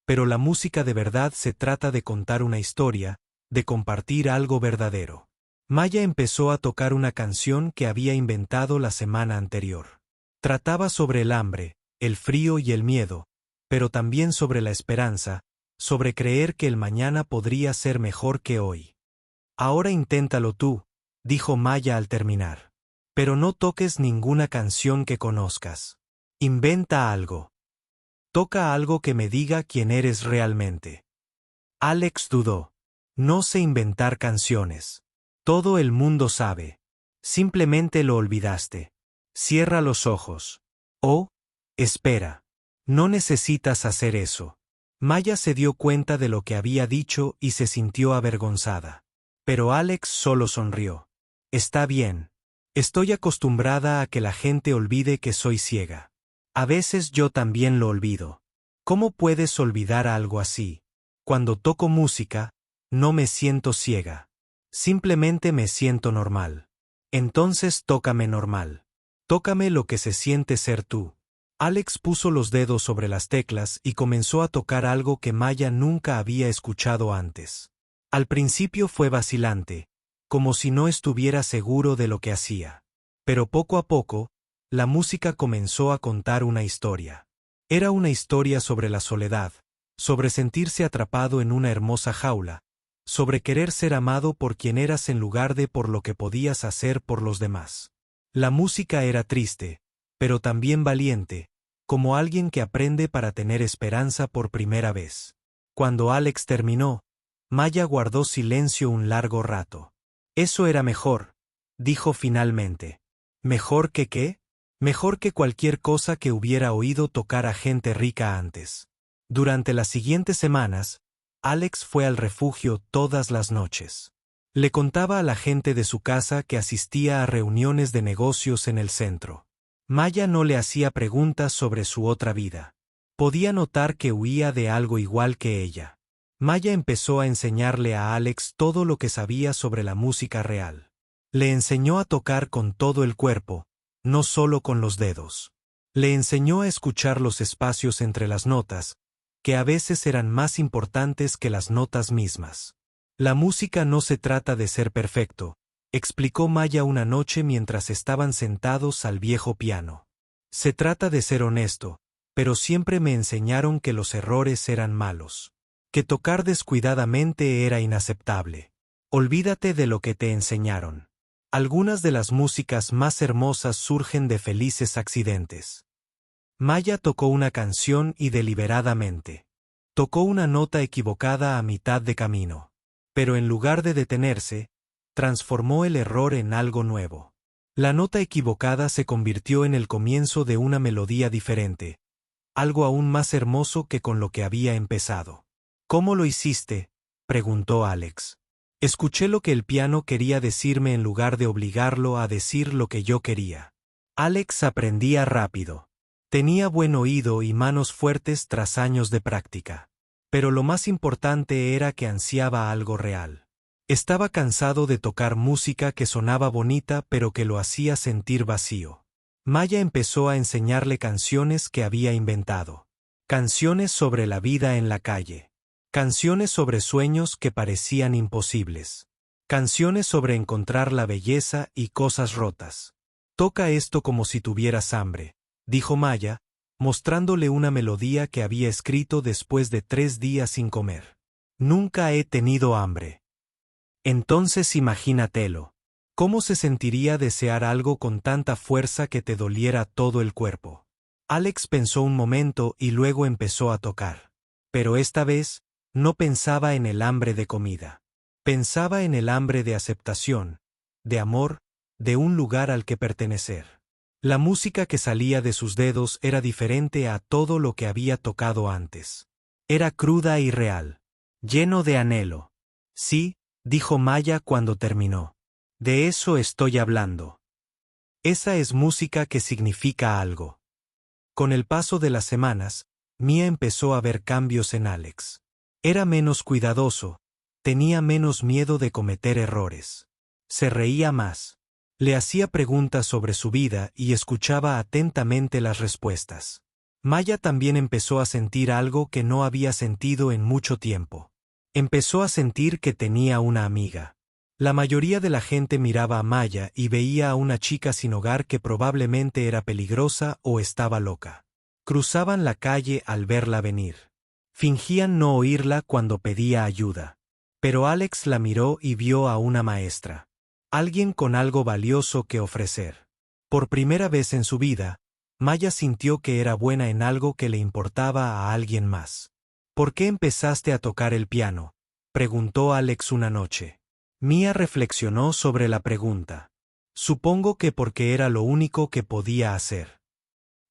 pero la música de verdad se trata de contar una historia, de compartir algo verdadero. Maya empezó a tocar una canción que había inventado la semana anterior. Trataba sobre el hambre, el frío y el miedo, pero también sobre la esperanza, sobre creer que el mañana podría ser mejor que hoy. Ahora inténtalo tú, dijo Maya al terminar. Pero no toques ninguna canción que conozcas. Inventa algo. Toca algo que me diga quién eres realmente. Alex dudó. No sé inventar canciones. Todo el mundo sabe. Simplemente lo olvidaste. Cierra los ojos. Oh, espera. No necesitas hacer eso. Maya se dio cuenta de lo que había dicho y se sintió avergonzada. Pero Alex solo sonrió. Está bien. Estoy acostumbrada a que la gente olvide que soy ciega. A veces yo también lo olvido. ¿Cómo puedes olvidar algo así? Cuando toco música, no me siento ciega. Simplemente me siento normal. Entonces tócame normal. Tócame lo que se siente ser tú. Alex puso los dedos sobre las teclas y comenzó a tocar algo que Maya nunca había escuchado antes. Al principio fue vacilante, como si no estuviera seguro de lo que hacía. Pero poco a poco, la música comenzó a contar una historia. Era una historia sobre la soledad, sobre sentirse atrapado en una hermosa jaula, sobre querer ser amado por quien eras en lugar de por lo que podías hacer por los demás. La música era triste, pero también valiente, como alguien que aprende para tener esperanza por primera vez. Cuando Alex terminó, Maya guardó silencio un largo rato. Eso era mejor, dijo finalmente. ¿Mejor que qué? Mejor que cualquier cosa que hubiera oído tocar a gente rica antes. Durante las siguientes semanas, Alex fue al refugio todas las noches. Le contaba a la gente de su casa que asistía a reuniones de negocios en el centro. Maya no le hacía preguntas sobre su otra vida. Podía notar que huía de algo igual que ella. Maya empezó a enseñarle a Alex todo lo que sabía sobre la música real. Le enseñó a tocar con todo el cuerpo, no solo con los dedos. Le enseñó a escuchar los espacios entre las notas, que a veces eran más importantes que las notas mismas. La música no se trata de ser perfecto, explicó Maya una noche mientras estaban sentados al viejo piano. Se trata de ser honesto, pero siempre me enseñaron que los errores eran malos. Que tocar descuidadamente era inaceptable. Olvídate de lo que te enseñaron. Algunas de las músicas más hermosas surgen de felices accidentes. Maya tocó una canción y deliberadamente. Tocó una nota equivocada a mitad de camino. Pero en lugar de detenerse, transformó el error en algo nuevo. La nota equivocada se convirtió en el comienzo de una melodía diferente, algo aún más hermoso que con lo que había empezado. ¿Cómo lo hiciste?, preguntó Alex. Escuché lo que el piano quería decirme en lugar de obligarlo a decir lo que yo quería. Alex aprendía rápido. Tenía buen oído y manos fuertes tras años de práctica. Pero lo más importante era que ansiaba algo real. Estaba cansado de tocar música que sonaba bonita pero que lo hacía sentir vacío. Maya empezó a enseñarle canciones que había inventado. Canciones sobre la vida en la calle. Canciones sobre sueños que parecían imposibles. Canciones sobre encontrar la belleza y cosas rotas. Toca esto como si tuvieras hambre, dijo Maya, mostrándole una melodía que había escrito después de 3 días sin comer. Nunca he tenido hambre. Entonces imagínatelo. ¿Cómo se sentiría desear algo con tanta fuerza que te doliera todo el cuerpo? Alex pensó un momento y luego empezó a tocar. Pero esta vez, no pensaba en el hambre de comida. Pensaba en el hambre de aceptación, de amor, de un lugar al que pertenecer. La música que salía de sus dedos era diferente a todo lo que había tocado antes. Era cruda y real. Lleno de anhelo. Sí, dijo Maya cuando terminó. De eso estoy hablando. Esa es música que significa algo. Con el paso de las semanas, Mia empezó a ver cambios en Alex. Era menos cuidadoso, tenía menos miedo de cometer errores. Se reía más. Le hacía preguntas sobre su vida y escuchaba atentamente las respuestas. Maya también empezó a sentir algo que no había sentido en mucho tiempo. Empezó a sentir que tenía una amiga. La mayoría de la gente miraba a Maya y veía a una chica sin hogar que probablemente era peligrosa o estaba loca. Cruzaban la calle al verla venir. Fingían no oírla cuando pedía ayuda. Pero Alex la miró y vio a una maestra. Alguien con algo valioso que ofrecer. Por primera vez en su vida, Maya sintió que era buena en algo que le importaba a alguien más. ¿Por qué empezaste a tocar el piano?, preguntó Alex una noche. Mia reflexionó sobre la pregunta. Supongo que porque era lo único que podía hacer.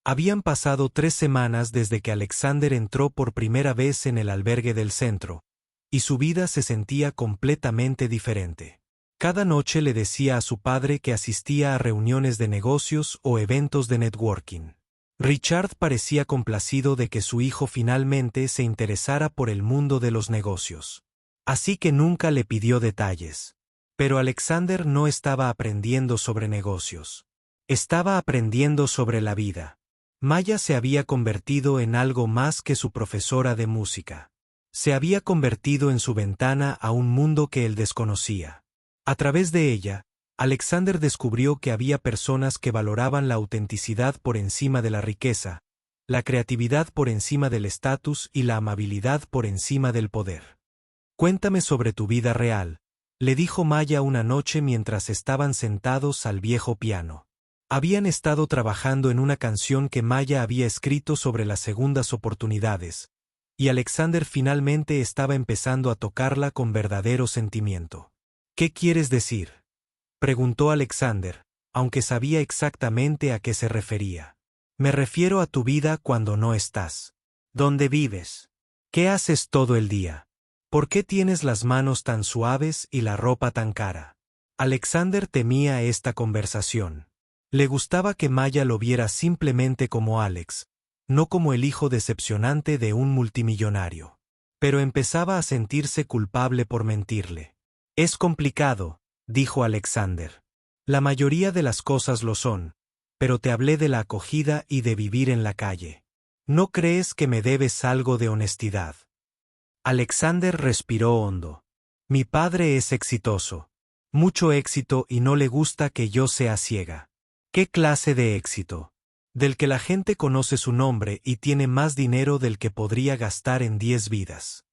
Habían pasado 3 semanas desde que Alexander entró por primera vez en el albergue del centro, y su vida se sentía completamente diferente. Cada noche le decía a su padre que asistía a reuniones de negocios o eventos de networking. Richard parecía complacido de que su hijo finalmente se interesara por el mundo de los negocios. Así que nunca le pidió detalles. Pero Alexander no estaba aprendiendo sobre negocios. Estaba aprendiendo sobre la vida. Maya se había convertido en algo más que su profesora de música. Se había convertido en su ventana a un mundo que él desconocía. A través de ella, Alexander descubrió que había personas que valoraban la autenticidad por encima de la riqueza, la creatividad por encima del estatus y la amabilidad por encima del poder. Cuéntame sobre tu vida real, le dijo Maya una noche mientras estaban sentados al viejo piano. Habían estado trabajando en una canción que Maya había escrito sobre las segundas oportunidades, y Alexander finalmente estaba empezando a tocarla con verdadero sentimiento. ¿Qué quieres decir?, preguntó Alexander, aunque sabía exactamente a qué se refería. Me refiero a tu vida cuando no estás. ¿Dónde vives? ¿Qué haces todo el día? ¿Por qué tienes las manos tan suaves y la ropa tan cara? Alexander temía esta conversación. Le gustaba que Maya lo viera simplemente como Alex, no como el hijo decepcionante de un multimillonario. Pero empezaba a sentirse culpable por mentirle. Es complicado, dijo Alexander. La mayoría de las cosas lo son, pero te hablé de la acogida y de vivir en la calle. ¿No crees que me debes algo de honestidad? Alexander respiró hondo. Mi padre es exitoso. Mucho éxito y no le gusta que yo sea ciega. ¿Qué clase de éxito? Del que la gente conoce su nombre y tiene más dinero del que podría gastar en 10 vidas.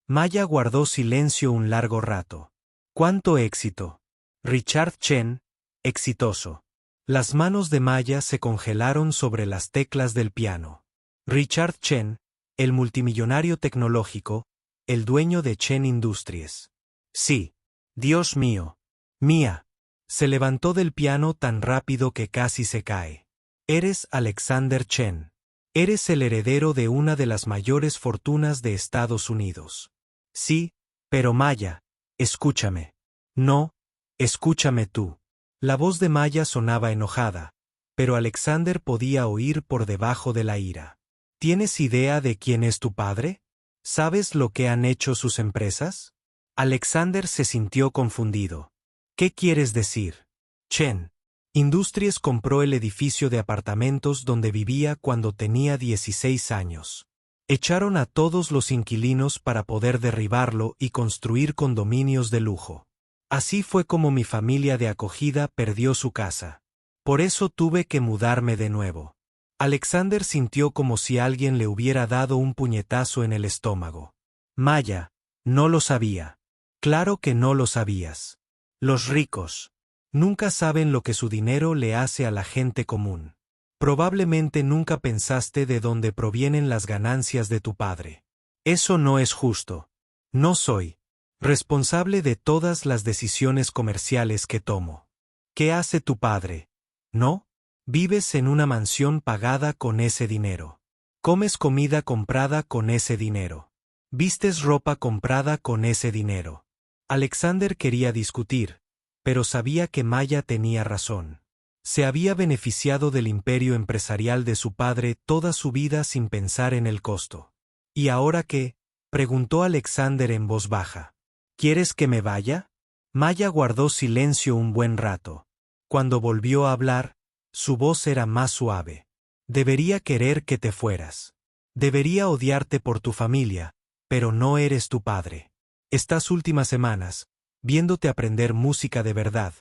Maya guardó silencio un largo rato. ¿Cuánto éxito? Richard Chen, exitoso. Las manos de Maya se congelaron sobre las teclas del piano. Richard Chen, el multimillonario tecnológico, el dueño de Chen Industries. Sí. Dios mío. Mía. Se levantó del piano tan rápido que casi se cae. Eres Alexander Chen. Eres el heredero de una de las mayores fortunas de Estados Unidos. Sí, pero Maya, escúchame. No, escúchame tú. La voz de Maya sonaba enojada, pero Alexander podía oír por debajo de la ira. ¿Tienes idea de quién es tu padre? ¿Sabes lo que han hecho sus empresas? Alexander se sintió confundido. ¿Qué quieres decir? Chen Industries compró el edificio de apartamentos donde vivía cuando tenía 16 años. Echaron a todos los inquilinos para poder derribarlo y construir condominios de lujo. Así fue como mi familia de acogida perdió su casa. Por eso tuve que mudarme de nuevo. Alexander sintió como si alguien le hubiera dado un puñetazo en el estómago. Maya, no lo sabía. Claro que no lo sabías. Los ricos nunca saben lo que su dinero le hace a la gente común. Probablemente nunca pensaste de dónde provienen las ganancias de tu padre. Eso no es justo. No soy responsable de todas las decisiones comerciales que tomo. ¿Qué hace tu padre? ¿No? Vives en una mansión pagada con ese dinero. Comes comida comprada con ese dinero. Vistes ropa comprada con ese dinero. Alexander quería discutir, pero sabía que Maya tenía razón. Se había beneficiado del imperio empresarial de su padre toda su vida sin pensar en el costo. ¿Y ahora qué? Preguntó Alexander en voz baja. ¿Quieres que me vaya? Maya guardó silencio un buen rato. Cuando volvió a hablar, su voz era más suave. Debería querer que te fueras. Debería odiarte por tu familia, pero no eres tu padre. Estas últimas semanas, viéndote aprender música de verdad,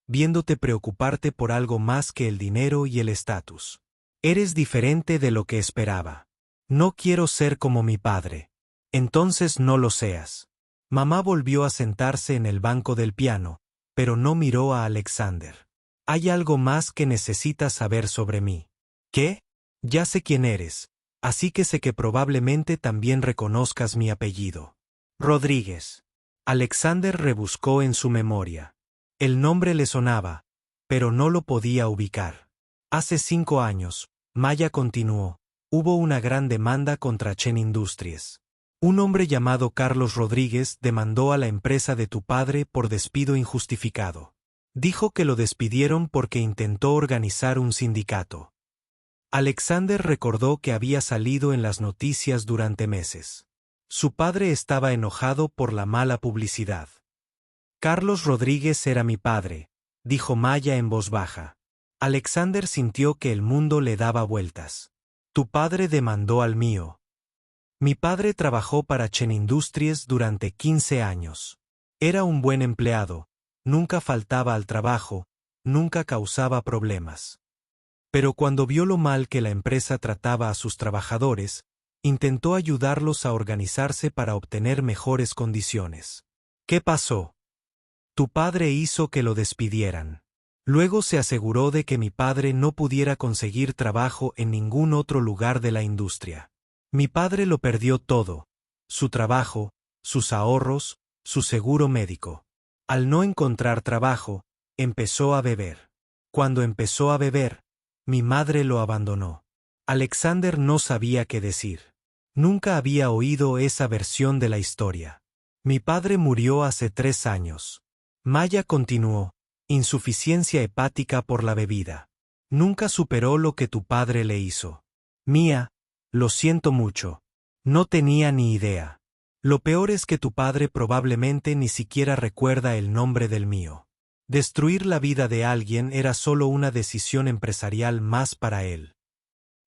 viéndote preocuparte por algo más que el dinero y el estatus. Eres diferente de lo que esperaba. No quiero ser como mi padre. Entonces no lo seas. Mamá volvió a sentarse en el banco del piano, pero no miró a Alexander. Hay algo más que necesitas saber sobre mí. ¿Qué? Ya sé quién eres, así que sé que probablemente también reconozcas mi apellido. Rodríguez. Alexander rebuscó en su memoria. El nombre le sonaba, pero no lo podía ubicar. Hace 5 años, Maya continuó, hubo una gran demanda contra Chen Industries. Un hombre llamado Carlos Rodríguez demandó a la empresa de tu padre por despido injustificado. Dijo que lo despidieron porque intentó organizar un sindicato. Alexander recordó que había salido en las noticias durante meses. Su padre estaba enojado por la mala publicidad. Carlos Rodríguez era mi padre, dijo Maya en voz baja. Alexander sintió que el mundo le daba vueltas. Tu padre demandó al mío. Mi padre trabajó para Chen Industries durante 15 años. Era un buen empleado, nunca faltaba al trabajo, nunca causaba problemas. Pero cuando vio lo mal que la empresa trataba a sus trabajadores, intentó ayudarlos a organizarse para obtener mejores condiciones. ¿Qué pasó? Tu padre hizo que lo despidieran. Luego se aseguró de que mi padre no pudiera conseguir trabajo en ningún otro lugar de la industria. Mi padre lo perdió todo: su trabajo, sus ahorros, su seguro médico. Al no encontrar trabajo, empezó a beber. Cuando empezó a beber, mi madre lo abandonó. Alexander no sabía qué decir. Nunca había oído esa versión de la historia. Mi padre murió hace 3 años. Maya continuó, insuficiencia hepática por la bebida. Nunca superó lo que tu padre le hizo. Mía, lo siento mucho. No tenía ni idea. Lo peor es que tu padre probablemente ni siquiera recuerda el nombre del mío. Destruir la vida de alguien era solo una decisión empresarial más para él.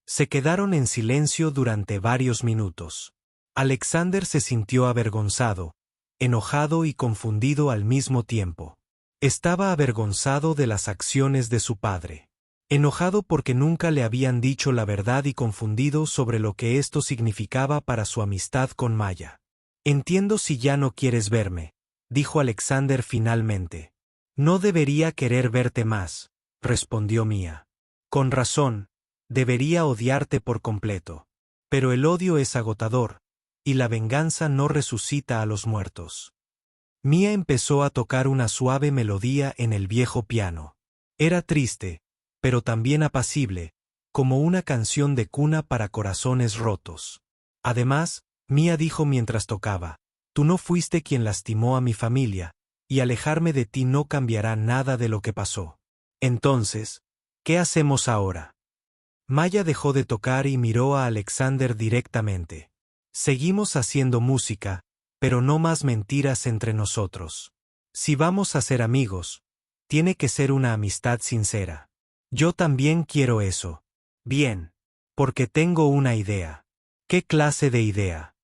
Se quedaron en silencio durante varios minutos. Alexander se sintió avergonzado, enojado y confundido al mismo tiempo. Estaba avergonzado de las acciones de su padre. Enojado porque nunca le habían dicho la verdad y confundido sobre lo que esto significaba para su amistad con Maya. Entiendo si ya no quieres verme, dijo Alexander finalmente. No debería querer verte más, respondió Mía. Con razón, debería odiarte por completo. Pero el odio es agotador, y la venganza no resucita a los muertos. Mía empezó a tocar una suave melodía en el viejo piano. Era triste, pero también apacible, como una canción de cuna para corazones rotos. Además, Mia dijo mientras tocaba, tú no fuiste quien lastimó a mi familia, y alejarme de ti no cambiará nada de lo que pasó. Entonces, ¿qué hacemos ahora? Maya dejó de tocar y miró a Alexander directamente. Seguimos haciendo música, pero no más mentiras entre nosotros. Si vamos a ser amigos, tiene que ser una amistad sincera. Yo también quiero eso. Bien. Porque tengo una idea. ¿Qué clase de idea?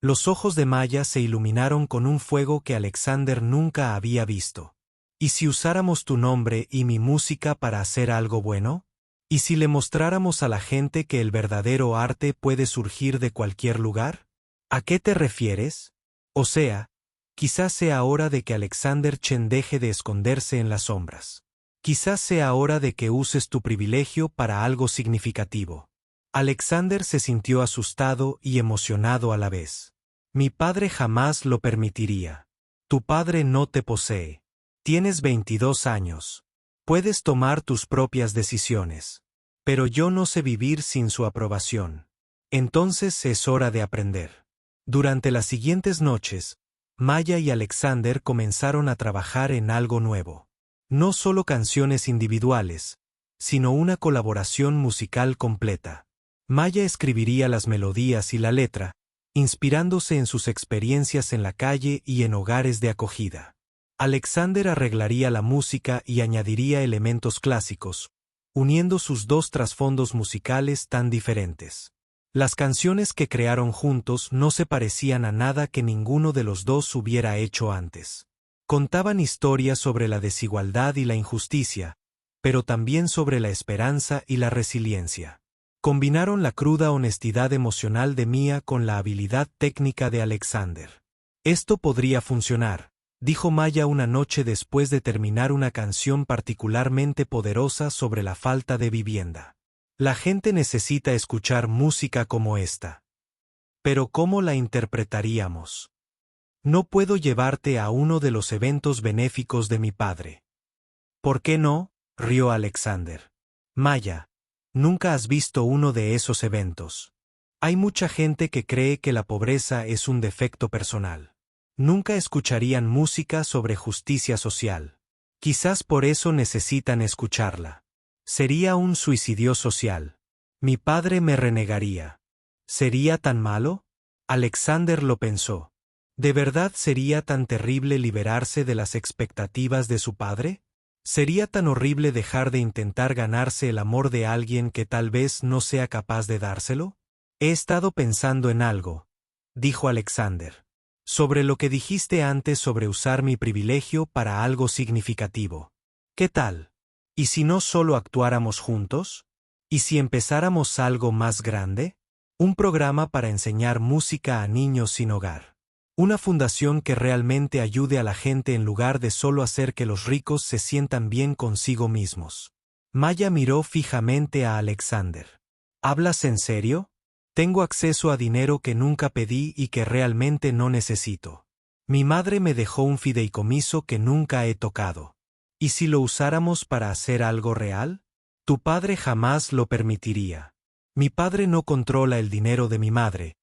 Los ojos de Maya se iluminaron con un fuego que Alexander nunca había visto. ¿Y si usáramos tu nombre y mi música para hacer algo bueno? ¿Y si le mostráramos a la gente que el verdadero arte puede surgir de cualquier lugar? ¿A qué te refieres? O sea, quizás sea hora de que Alexander Chen deje de esconderse en las sombras. Quizás sea hora de que uses tu privilegio para algo significativo. Alexander se sintió asustado y emocionado a la vez. Mi padre jamás lo permitiría. Tu padre no te posee. Tienes 22 años. Puedes tomar tus propias decisiones. Pero yo no sé vivir sin su aprobación. Entonces es hora de aprender. Durante las siguientes noches, Maya y Alexander comenzaron a trabajar en algo nuevo. No solo canciones individuales, sino una colaboración musical completa. Maya escribiría las melodías y la letra, inspirándose en sus experiencias en la calle y en hogares de acogida. Alexander arreglaría la música y añadiría elementos clásicos, uniendo sus dos trasfondos musicales tan diferentes. Las canciones que crearon juntos no se parecían a nada que ninguno de los dos hubiera hecho antes. Contaban historias sobre la desigualdad y la injusticia, pero también sobre la esperanza y la resiliencia. Combinaron la cruda honestidad emocional de Mia con la habilidad técnica de Alexander. Esto podría funcionar, dijo Maya una noche después de terminar una canción particularmente poderosa sobre la falta de vivienda. La gente necesita escuchar música como esta. Pero ¿cómo la interpretaríamos? No puedo llevarte a uno de los eventos benéficos de mi padre. ¿Por qué no? Rió Alexander. Maya, nunca has visto uno de esos eventos. Hay mucha gente que cree que la pobreza es un defecto personal. Nunca escucharían música sobre justicia social. Quizás por eso necesitan escucharla. Sería un suicidio social. Mi padre me renegaría. ¿Sería tan malo? Alexander lo pensó. ¿De verdad sería tan terrible liberarse de las expectativas de su padre? ¿Sería tan horrible dejar de intentar ganarse el amor de alguien que tal vez no sea capaz de dárselo? He estado pensando en algo, dijo Alexander. Sobre lo que dijiste antes sobre usar mi privilegio para algo significativo. ¿Qué tal? ¿Y si no solo actuáramos juntos? ¿Y si empezáramos algo más grande? Un programa para enseñar música a niños sin hogar. Una fundación que realmente ayude a la gente en lugar de solo hacer que los ricos se sientan bien consigo mismos. Maya miró fijamente a Alexander. ¿Hablas en serio? Tengo acceso a dinero que nunca pedí y que realmente no necesito. Mi madre me dejó un fideicomiso que nunca he tocado. ¿Y si lo usáramos para hacer algo real? Tu padre jamás lo permitiría. Mi padre no controla el dinero de mi madre,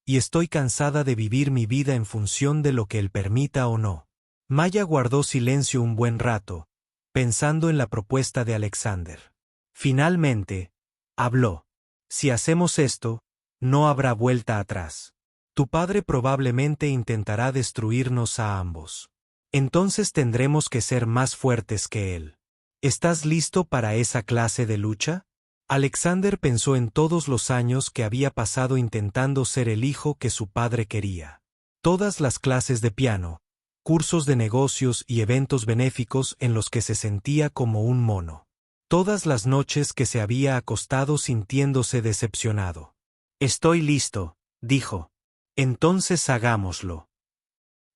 y estoy cansada de vivir mi vida en función de lo que él permita o no. Maya guardó silencio un buen rato, pensando en la propuesta de Alexander. Finalmente, habló. Si hacemos esto, no habrá vuelta atrás. Tu padre probablemente intentará destruirnos a ambos. Entonces tendremos que ser más fuertes que él. ¿Estás listo para esa clase de lucha? Alexander pensó en todos los años que había pasado intentando ser el hijo que su padre quería. Todas las clases de piano, cursos de negocios y eventos benéficos en los que se sentía como un mono. Todas las noches que se había acostado sintiéndose decepcionado. Estoy listo, dijo. Entonces hagámoslo.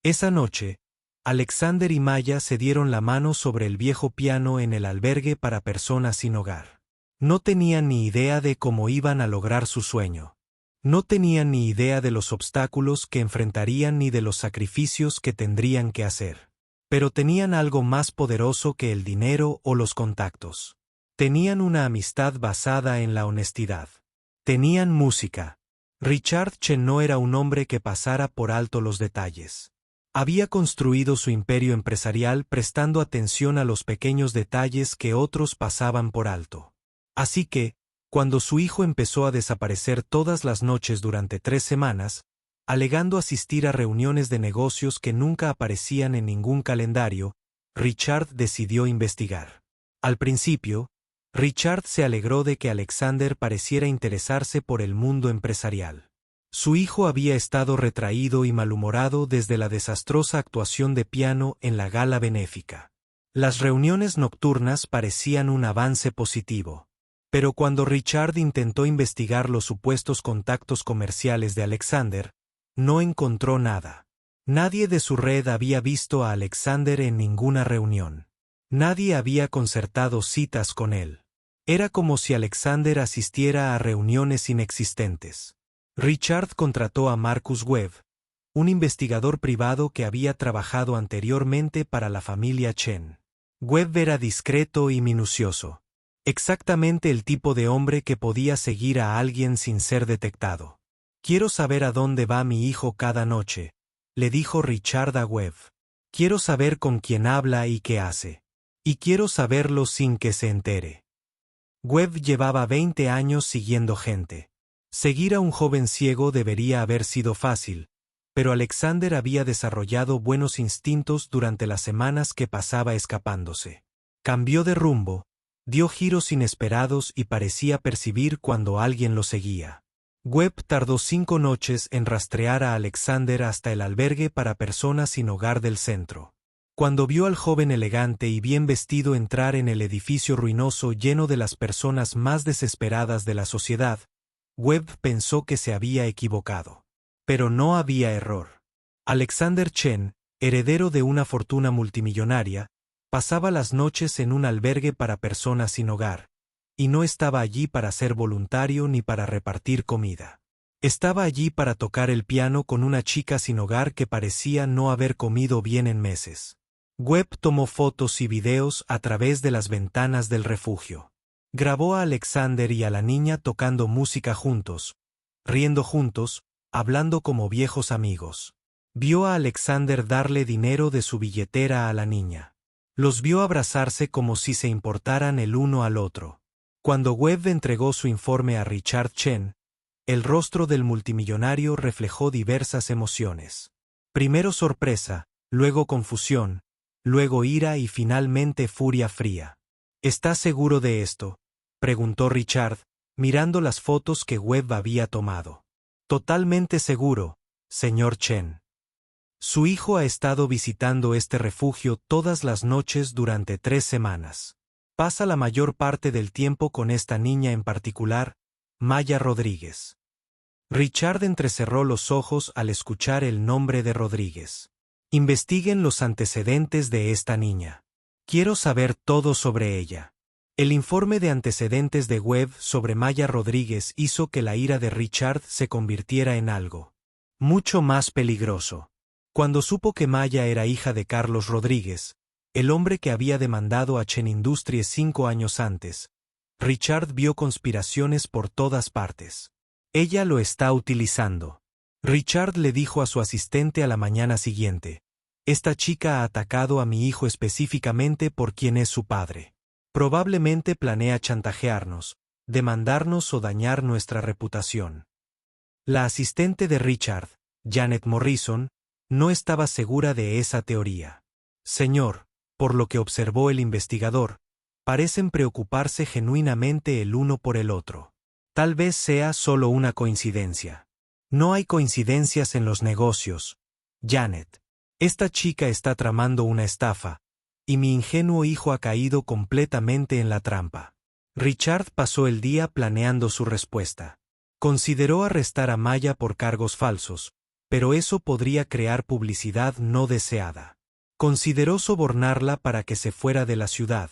Esa noche, Alexander y Maya se dieron la mano sobre el viejo piano en el albergue para personas sin hogar. No tenían ni idea de cómo iban a lograr su sueño. No tenían ni idea de los obstáculos que enfrentarían ni de los sacrificios que tendrían que hacer. Pero tenían algo más poderoso que el dinero o los contactos. Tenían una amistad basada en la honestidad. Tenían música. Richard Chen no era un hombre que pasara por alto los detalles. Había construido su imperio empresarial prestando atención a los pequeños detalles que otros pasaban por alto. Así que, cuando su hijo empezó a desaparecer todas las noches durante 3 semanas, alegando asistir a reuniones de negocios que nunca aparecían en ningún calendario, Richard decidió investigar. Al principio, Richard se alegró de que Alexander pareciera interesarse por el mundo empresarial. Su hijo había estado retraído y malhumorado desde la desastrosa actuación de piano en la gala benéfica. Las reuniones nocturnas parecían un avance positivo. Pero cuando Richard intentó investigar los supuestos contactos comerciales de Alexander, no encontró nada. Nadie de su red había visto a Alexander en ninguna reunión. Nadie había concertado citas con él. Era como si Alexander asistiera a reuniones inexistentes. Richard contrató a Marcus Webb, un investigador privado que había trabajado anteriormente para la familia Chen. Webb era discreto y minucioso. Exactamente el tipo de hombre que podía seguir a alguien sin ser detectado. «Quiero saber a dónde va mi hijo cada noche», le dijo Richard a Webb. «Quiero saber con quién habla y qué hace. Y quiero saberlo sin que se entere». Webb llevaba 20 años siguiendo gente. Seguir a un joven ciego debería haber sido fácil, pero Alexander había desarrollado buenos instintos durante las semanas que pasaba escapándose. Cambió de rumbo, dio giros inesperados y parecía percibir cuando alguien lo seguía. Webb tardó 5 noches en rastrear a Alexander hasta el albergue para personas sin hogar del centro. Cuando vio al joven elegante y bien vestido entrar en el edificio ruinoso lleno de las personas más desesperadas de la sociedad, Webb pensó que se había equivocado. Pero no había error. Alexander Chen, heredero de una fortuna multimillonaria, pasaba las noches en un albergue para personas sin hogar, y no estaba allí para ser voluntario ni para repartir comida. Estaba allí para tocar el piano con una chica sin hogar que parecía no haber comido bien en meses. Webb tomó fotos y videos a través de las ventanas del refugio. Grabó a Alexander y a la niña tocando música juntos, riendo juntos, hablando como viejos amigos. Vio a Alexander darle dinero de su billetera a la niña. Los vio abrazarse como si se importaran el uno al otro. Cuando Webb entregó su informe a Richard Chen, el rostro del multimillonario reflejó diversas emociones. Primero sorpresa, luego confusión, luego ira y finalmente furia fría. ¿Estás seguro de esto?, preguntó Richard, mirando las fotos que Webb había tomado. Totalmente seguro, señor Chen. Su hijo ha estado visitando este refugio todas las noches durante 3 semanas. Pasa la mayor parte del tiempo con esta niña en particular, Maya Rodríguez. Richard entrecerró los ojos al escuchar el nombre de Rodríguez. Investiguen los antecedentes de esta niña. Quiero saber todo sobre ella. El informe de antecedentes de Webb sobre Maya Rodríguez hizo que la ira de Richard se convirtiera en algo mucho más peligroso. Cuando supo que Maya era hija de Carlos Rodríguez, el hombre que había demandado a Chen Industries 5 años antes, Richard vio conspiraciones por todas partes. Ella lo está utilizando. Richard le dijo a su asistente a la mañana siguiente: «Esta chica ha atacado a mi hijo específicamente por quien es su padre. Probablemente planea chantajearnos, demandarnos o dañar nuestra reputación». La asistente de Richard, Janet Morrison, no estaba segura de esa teoría. «Señor», por lo que observó el investigador, «parecen preocuparse genuinamente el uno por el otro. Tal vez sea solo una coincidencia». «No hay coincidencias en los negocios, Janet. Esta chica está tramando una estafa, y mi ingenuo hijo ha caído completamente en la trampa». Richard pasó el día planeando su respuesta. Consideró arrestar a Maya por cargos falsos, pero eso podría crear publicidad no deseada. Consideró sobornarla para que se fuera de la ciudad,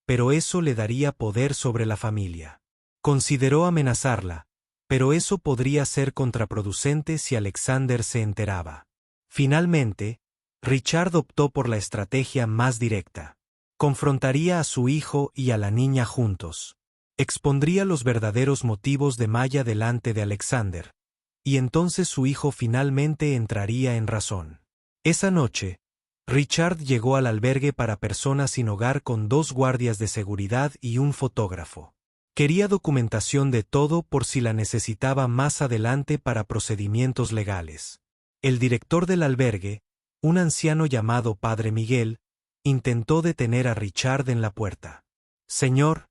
pero eso le daría poder sobre la familia. Consideró amenazarla, pero eso podría ser contraproducente si Alexander se enteraba. Finalmente, Richard optó por la estrategia más directa. Confrontaría a su hijo y a la niña juntos. Expondría los verdaderos motivos de Maya delante de Alexander. Y entonces su hijo finalmente entraría en razón. Esa noche, Richard llegó al albergue para personas sin hogar con 2 guardias de seguridad y un fotógrafo. Quería documentación de todo por si la necesitaba más adelante para procedimientos legales. El director del albergue, un anciano llamado Padre Miguel, intentó detener a Richard en la puerta. «Señor,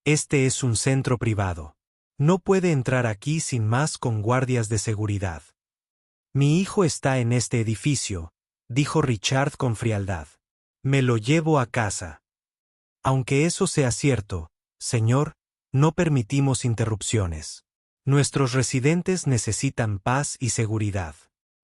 este es un centro privado. No puede entrar aquí sin más con guardias de seguridad». «Mi hijo está en este edificio», dijo Richard con frialdad. «Me lo llevo a casa». «Aunque eso sea cierto, señor, no permitimos interrupciones. Nuestros residentes necesitan paz y seguridad».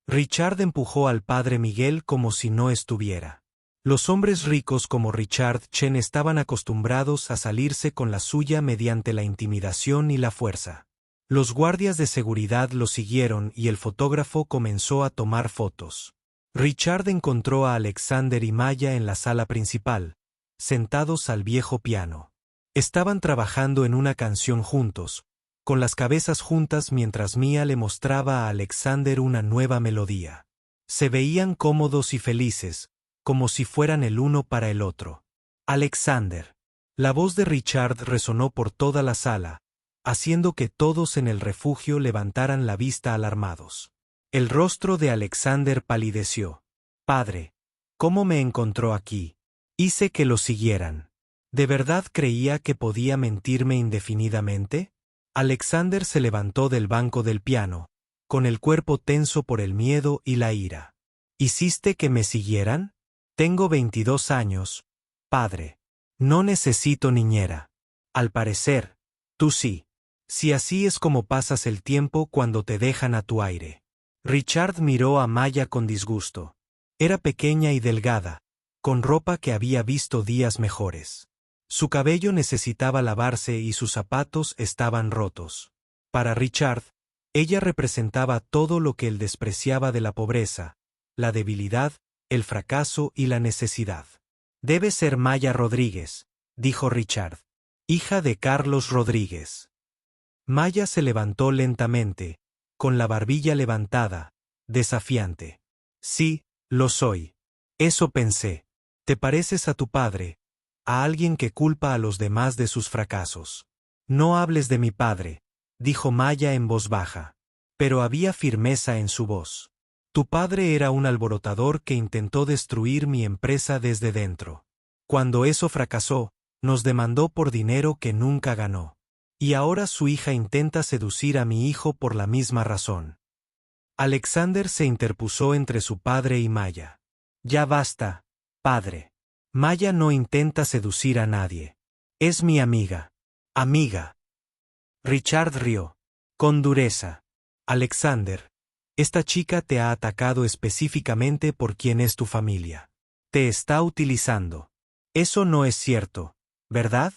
Richard empujó al padre Miguel como si no estuviera. Los hombres ricos como Richard Chen estaban acostumbrados a salirse con la suya mediante la intimidación y la fuerza. Los guardias de seguridad lo siguieron y el fotógrafo comenzó a tomar fotos. Richard encontró a Alexander y Maya en la sala principal, sentados al viejo piano. Estaban trabajando en una canción juntos, con las cabezas juntas mientras Mia le mostraba a Alexander una nueva melodía. Se veían cómodos y felices, como si fueran el uno para el otro. «Alexander». La voz de Richard resonó por toda la sala, haciendo que todos en el refugio levantaran la vista alarmados. El rostro de Alexander palideció. «Padre, ¿cómo me encontró aquí? Hice que lo siguieran. ¿De verdad creía que podía mentirme indefinidamente?» Alexander se levantó del banco del piano, con el cuerpo tenso por el miedo y la ira. «¿Hiciste que me siguieran? Tengo 22 años, padre. No necesito niñera. Al parecer, tú sí. Si así es como pasas el tiempo cuando te dejan a tu aire». Richard miró a Maya con disgusto. Era pequeña y delgada, con ropa que había visto días mejores. Su cabello necesitaba lavarse y sus zapatos estaban rotos. Para Richard, ella representaba todo lo que él despreciaba de la pobreza, la debilidad, el fracaso y la necesidad. «Debe ser Maya Rodríguez», dijo Richard. «Hija de Carlos Rodríguez». Maya se levantó lentamente, con la barbilla levantada, desafiante. «Sí, lo soy. Eso pensé. Te pareces a tu padre, a alguien que culpa a los demás de sus fracasos». «No hables de mi padre», dijo Maya en voz baja. Pero había firmeza en su voz. «Tu padre era un alborotador que intentó destruir mi empresa desde dentro. Cuando eso fracasó, nos demandó por dinero que nunca ganó. Y ahora su hija intenta seducir a mi hijo por la misma razón». Alexander se interpuso entre su padre y Maya. «Ya basta, padre. Maya no intenta seducir a nadie. Es mi amiga». «Amiga». Richard rió. Con dureza. «Alexander, esta chica te ha atacado específicamente por quién es tu familia. Te está utilizando. Eso no es cierto, ¿verdad?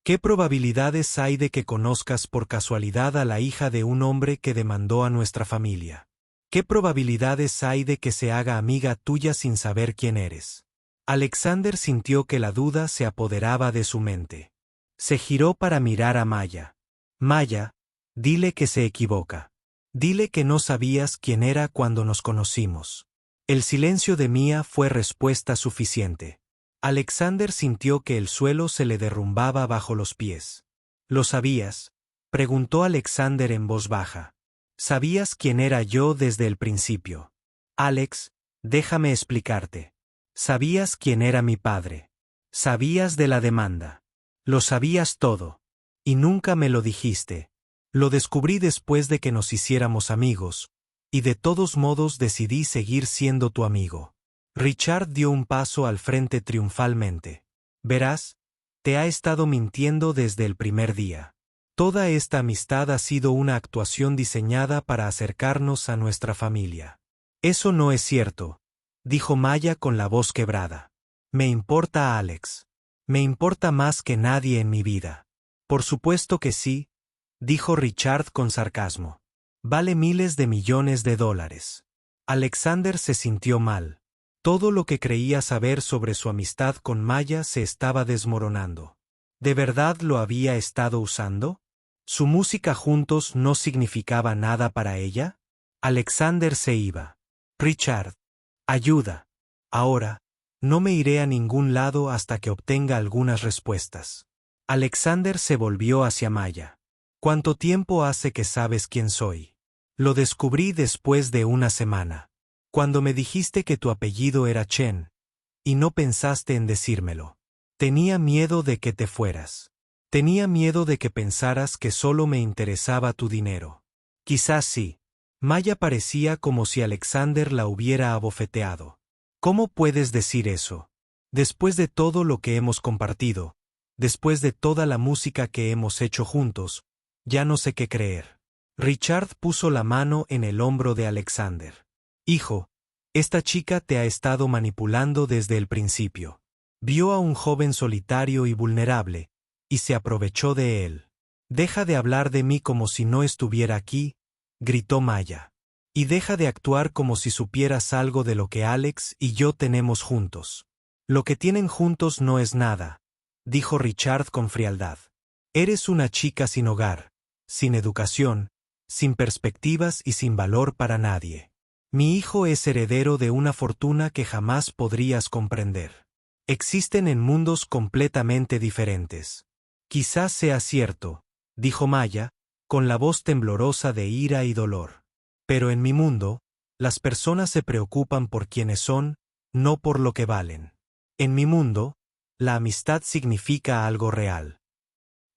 ¿Qué probabilidades hay de que conozcas por casualidad a la hija de un hombre que demandó a nuestra familia? ¿Qué probabilidades hay de que se haga amiga tuya sin saber quién eres?» Alexander sintió que la duda se apoderaba de su mente. Se giró para mirar a Maya. «Maya, dile que se equivoca. Dile que no sabías quién era cuando nos conocimos». El silencio de Mia fue respuesta suficiente. Alexander sintió que el suelo se le derrumbaba bajo los pies. «¿Lo sabías?», preguntó Alexander en voz baja. «¿Sabías quién era yo desde el principio? Alex, déjame explicarte. Sabías quién era mi padre. Sabías de la demanda. Lo sabías todo. Y nunca me lo dijiste. Lo descubrí después de que nos hiciéramos amigos, y de todos modos decidí seguir siendo tu amigo». Richard dio un paso al frente triunfalmente. «Verás, te ha estado mintiendo desde el primer día. Toda esta amistad ha sido una actuación diseñada para acercarnos a nuestra familia». «Eso no es cierto», dijo Maya con la voz quebrada. «Me importa Alex. Me importa más que nadie en mi vida». «Por supuesto que sí», dijo Richard con sarcasmo. «Vale miles de millones de dólares». Alexander se sintió mal. Todo lo que creía saber sobre su amistad con Maya se estaba desmoronando. ¿De verdad lo había estado usando? ¿Su música juntos no significaba nada para ella? Alexander se iba. Richard. Ayuda. Ahora, no me iré a ningún lado hasta que obtenga algunas respuestas. Alexander se volvió hacia Maya. ¿Cuánto tiempo hace que sabes quién soy? Lo descubrí después de una semana. Cuando me dijiste que tu apellido era Chen, y no pensaste en decírmelo. Tenía miedo de que te fueras. Tenía miedo de que pensaras que solo me interesaba tu dinero. Quizás sí. Maya parecía como si Alexander la hubiera abofeteado. ¿Cómo puedes decir eso? Después de todo lo que hemos compartido, después de toda la música que hemos hecho juntos, ya no sé qué creer. Richard puso la mano en el hombro de Alexander. Hijo, esta chica te ha estado manipulando desde el principio. Vio a un joven solitario y vulnerable, y se aprovechó de él. Deja de hablar de mí como si no estuviera aquí, gritó Maya. Y deja de actuar como si supieras algo de lo que Alex y yo tenemos juntos. Lo que tienen juntos no es nada, dijo Richard con frialdad. Eres una chica sin hogar, sin educación, sin perspectivas y sin valor para nadie. Mi hijo es heredero de una fortuna que jamás podrías comprender. Existen en mundos completamente diferentes. Quizás sea cierto, dijo Maya, con la voz temblorosa de ira y dolor. Pero en mi mundo, las personas se preocupan por quienes son, no por lo que valen. En mi mundo, la amistad significa algo real.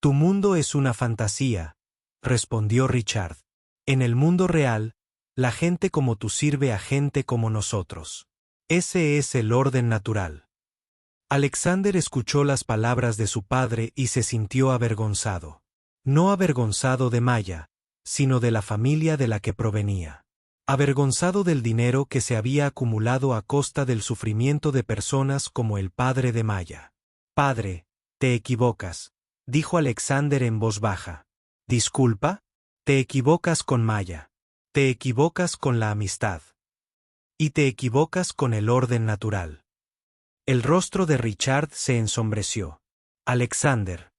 Tu mundo es una fantasía, respondió Richard. En el mundo real, la gente como tú sirve a gente como nosotros. Ese es el orden natural. Alexander escuchó las palabras de su padre y se sintió avergonzado. No avergonzado de Maya, sino de la familia de la que provenía. Avergonzado del dinero que se había acumulado a costa del sufrimiento de personas como el padre de Maya. Padre, te equivocas, dijo Alexander en voz baja. Disculpa, te equivocas con Maya. Te equivocas con la amistad. Y te equivocas con el orden natural. El rostro de Richard se ensombreció. Alexander,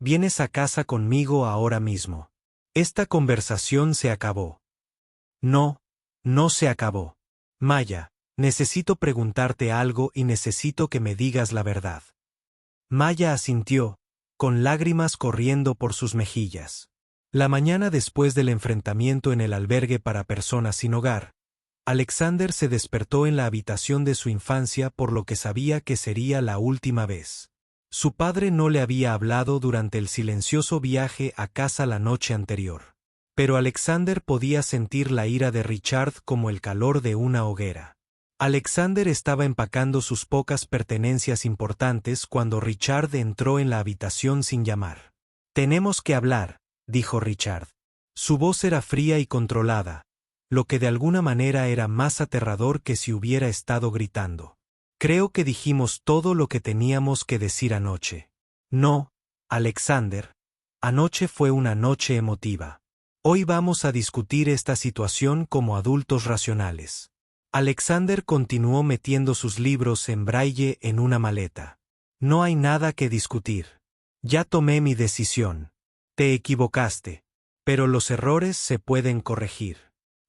vienes a casa conmigo ahora mismo. Esta conversación se acabó. No, no se acabó. Maya, necesito preguntarte algo y necesito que me digas la verdad. Maya asintió, con lágrimas corriendo por sus mejillas. La mañana después del enfrentamiento en el albergue para personas sin hogar, Alexander se despertó en la habitación de su infancia por lo que sabía que sería la última vez. Su padre no le había hablado durante el silencioso viaje a casa la noche anterior. Pero Alexander podía sentir la ira de Richard como el calor de una hoguera. Alexander estaba empacando sus pocas pertenencias importantes cuando Richard entró en la habitación sin llamar. Tenemos que hablar, dijo Richard. Su voz era fría y controlada, lo que de alguna manera era más aterrador que si hubiera estado gritando. Creo que dijimos todo lo que teníamos que decir anoche. No, Alexander. Anoche fue una noche emotiva. Hoy vamos a discutir esta situación como adultos racionales. Alexander continuó metiendo sus libros en braille en una maleta. No hay nada que discutir. Ya tomé mi decisión. Te equivocaste. Pero los errores se pueden corregir.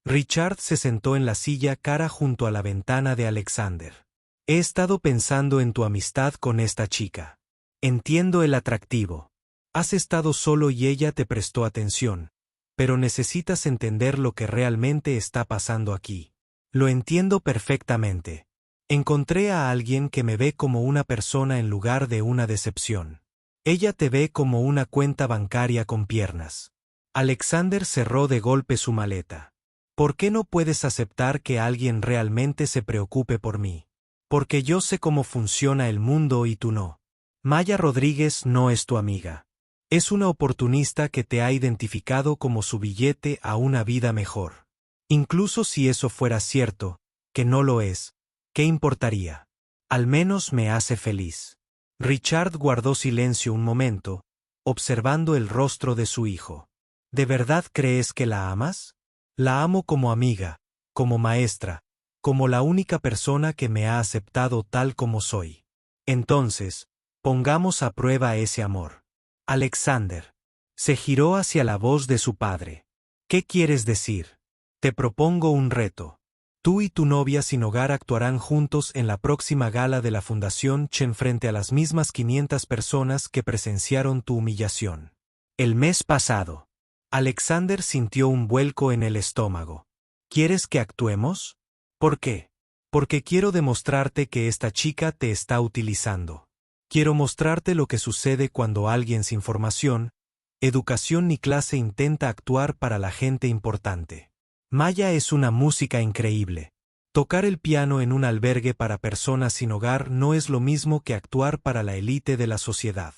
Richard se sentó en la silla cara junto a la ventana de Alexander. He estado pensando en tu amistad con esta chica. Entiendo el atractivo. Has estado solo y ella te prestó atención, pero necesitas entender lo que realmente está pasando aquí. Lo entiendo perfectamente. Encontré a alguien que me ve como una persona en lugar de una decepción. Ella te ve como una cuenta bancaria con piernas. Alexander cerró de golpe su maleta. ¿Por qué no puedes aceptar que alguien realmente se preocupe por mí? Porque yo sé cómo funciona el mundo y tú no. Maya Rodríguez no es tu amiga. Es una oportunista que te ha identificado como su billete a una vida mejor. Incluso si eso fuera cierto, que no lo es, ¿qué importaría? Al menos me hace feliz. Richard guardó silencio un momento, observando el rostro de su hijo. ¿De verdad crees que la amas? La amo como amiga, como maestra, como la única persona que me ha aceptado tal como soy. Entonces, pongamos a prueba ese amor. Alexander. Se giró hacia la voz de su padre. ¿Qué quieres decir? Te propongo un reto. Tú y tu novia sin hogar actuarán juntos en la próxima gala de la Fundación Chen frente a las mismas 500 personas que presenciaron tu humillación. El mes pasado. Alexander sintió un vuelco en el estómago. ¿Quieres que actuemos? ¿Por qué? Porque quiero demostrarte que esta chica te está utilizando. Quiero mostrarte lo que sucede cuando alguien sin formación, educación ni clase intenta actuar para la gente importante. Maya es una música increíble. Tocar el piano en un albergue para personas sin hogar no es lo mismo que actuar para la élite de la sociedad.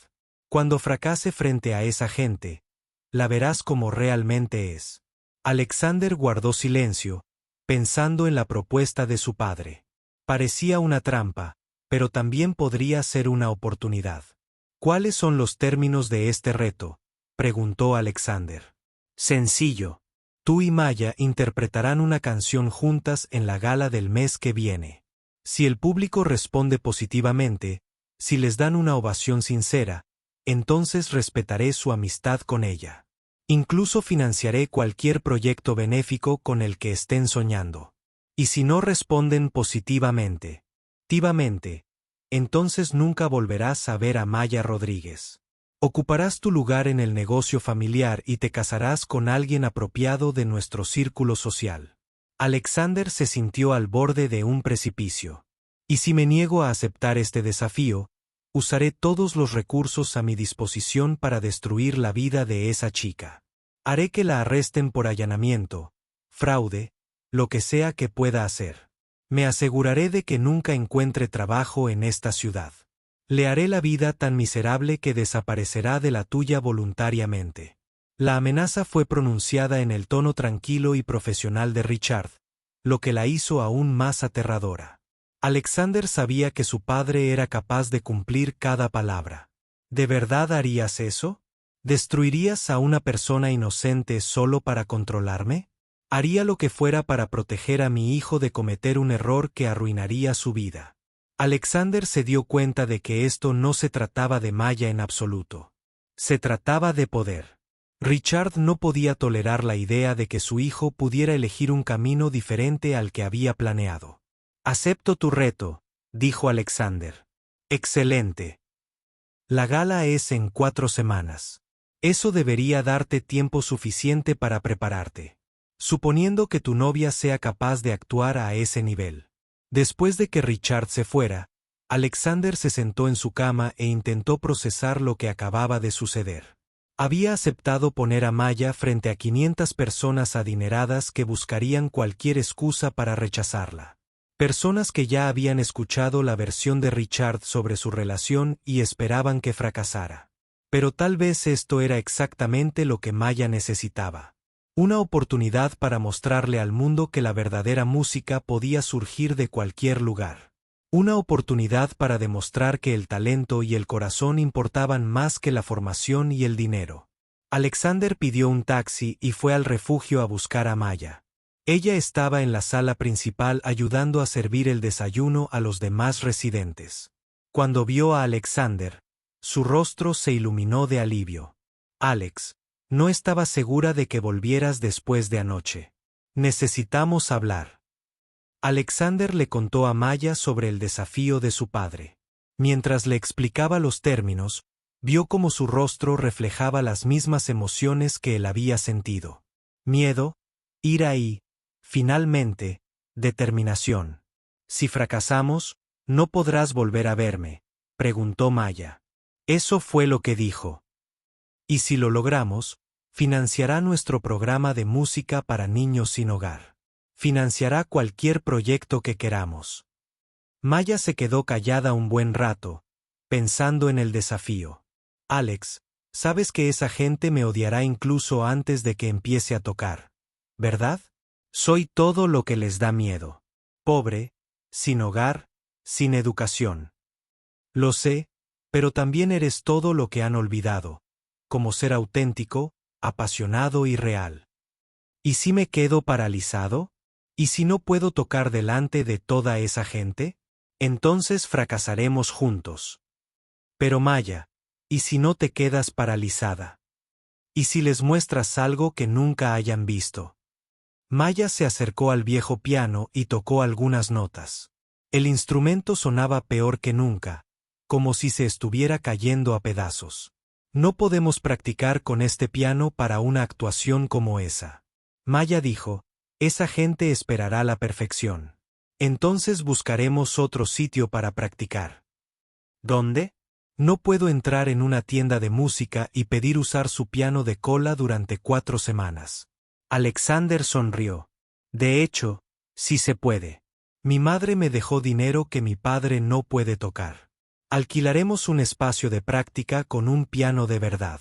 Cuando fracase frente a esa gente, la verás como realmente es. Alexander guardó silencio, pensando en la propuesta de su padre. Parecía una trampa, pero también podría ser una oportunidad. ¿Cuáles son los términos de este reto?, preguntó Alexander. Sencillo. Tú y Maya interpretarán una canción juntas en la gala del mes que viene. Si el público responde positivamente, si les dan una ovación sincera, entonces respetaré su amistad con ella. Incluso financiaré cualquier proyecto benéfico con el que estén soñando. Y si no responden positivamente, entonces nunca volverás a ver a Maya Rodríguez. Ocuparás tu lugar en el negocio familiar y te casarás con alguien apropiado de nuestro círculo social. Alexander se sintió al borde de un precipicio. Y si me niego a aceptar este desafío, usaré todos los recursos a mi disposición para destruir la vida de esa chica. Haré que la arresten por allanamiento, fraude, lo que sea que pueda hacer. Me aseguraré de que nunca encuentre trabajo en esta ciudad. Le haré la vida tan miserable que desaparecerá de la tuya voluntariamente. La amenaza fue pronunciada en el tono tranquilo y profesional de Richard, lo que la hizo aún más aterradora. Alexander sabía que su padre era capaz de cumplir cada palabra. ¿De verdad harías eso? ¿Destruirías a una persona inocente solo para controlarme? Haría lo que fuera para proteger a mi hijo de cometer un error que arruinaría su vida. Alexander se dio cuenta de que esto no se trataba de Maya en absoluto. Se trataba de poder. Richard no podía tolerar la idea de que su hijo pudiera elegir un camino diferente al que había planeado. Acepto tu reto, dijo Alexander. Excelente. La gala es en 4 semanas. Eso debería darte tiempo suficiente para prepararte. Suponiendo que tu novia sea capaz de actuar a ese nivel. Después de que Richard se fuera, Alexander se sentó en su cama e intentó procesar lo que acababa de suceder. Había aceptado poner a Maya frente a 500 personas adineradas que buscarían cualquier excusa para rechazarla. Personas que ya habían escuchado la versión de Richard sobre su relación y esperaban que fracasara. Pero tal vez esto era exactamente lo que Maya necesitaba. Una oportunidad para mostrarle al mundo que la verdadera música podía surgir de cualquier lugar. Una oportunidad para demostrar que el talento y el corazón importaban más que la formación y el dinero. Alexander pidió un taxi y fue al refugio a buscar a Maya. Ella estaba en la sala principal ayudando a servir el desayuno a los demás residentes. Cuando vio a Alexander, su rostro se iluminó de alivio. Alex, no estaba segura de que volvieras después de anoche. Necesitamos hablar. Alexander le contó a Maya sobre el desafío de su padre. Mientras le explicaba los términos, vio cómo su rostro reflejaba las mismas emociones que él había sentido. Miedo, ira y, finalmente, determinación. Si fracasamos, no podrás volver a verme, preguntó Maya. Eso fue lo que dijo. Y si lo logramos, financiará nuestro programa de música para niños sin hogar. Financiará cualquier proyecto que queramos. Maya se quedó callada un buen rato, pensando en el desafío. Alex, sabes que esa gente me odiará incluso antes de que empiece a tocar, ¿verdad? Soy todo lo que les da miedo. Pobre, sin hogar, sin educación. Lo sé, pero también eres todo lo que han olvidado, como ser auténtico, apasionado y real. ¿Y si me quedo paralizado? ¿Y si no puedo tocar delante de toda esa gente? Entonces fracasaremos juntos. Pero Maya, ¿y si no te quedas paralizada? ¿Y si les muestras algo que nunca hayan visto? Maya se acercó al viejo piano y tocó algunas notas. El instrumento sonaba peor que nunca, como si se estuviera cayendo a pedazos. No podemos practicar con este piano para una actuación como esa. Maya dijo, esa gente esperará la perfección. Entonces buscaremos otro sitio para practicar. ¿Dónde? No puedo entrar en una tienda de música y pedir usar su piano de cola durante 4 semanas. Alexander sonrió. De hecho, sí se puede. Mi madre me dejó dinero que mi padre no puede tocar. Alquilaremos un espacio de práctica con un piano de verdad.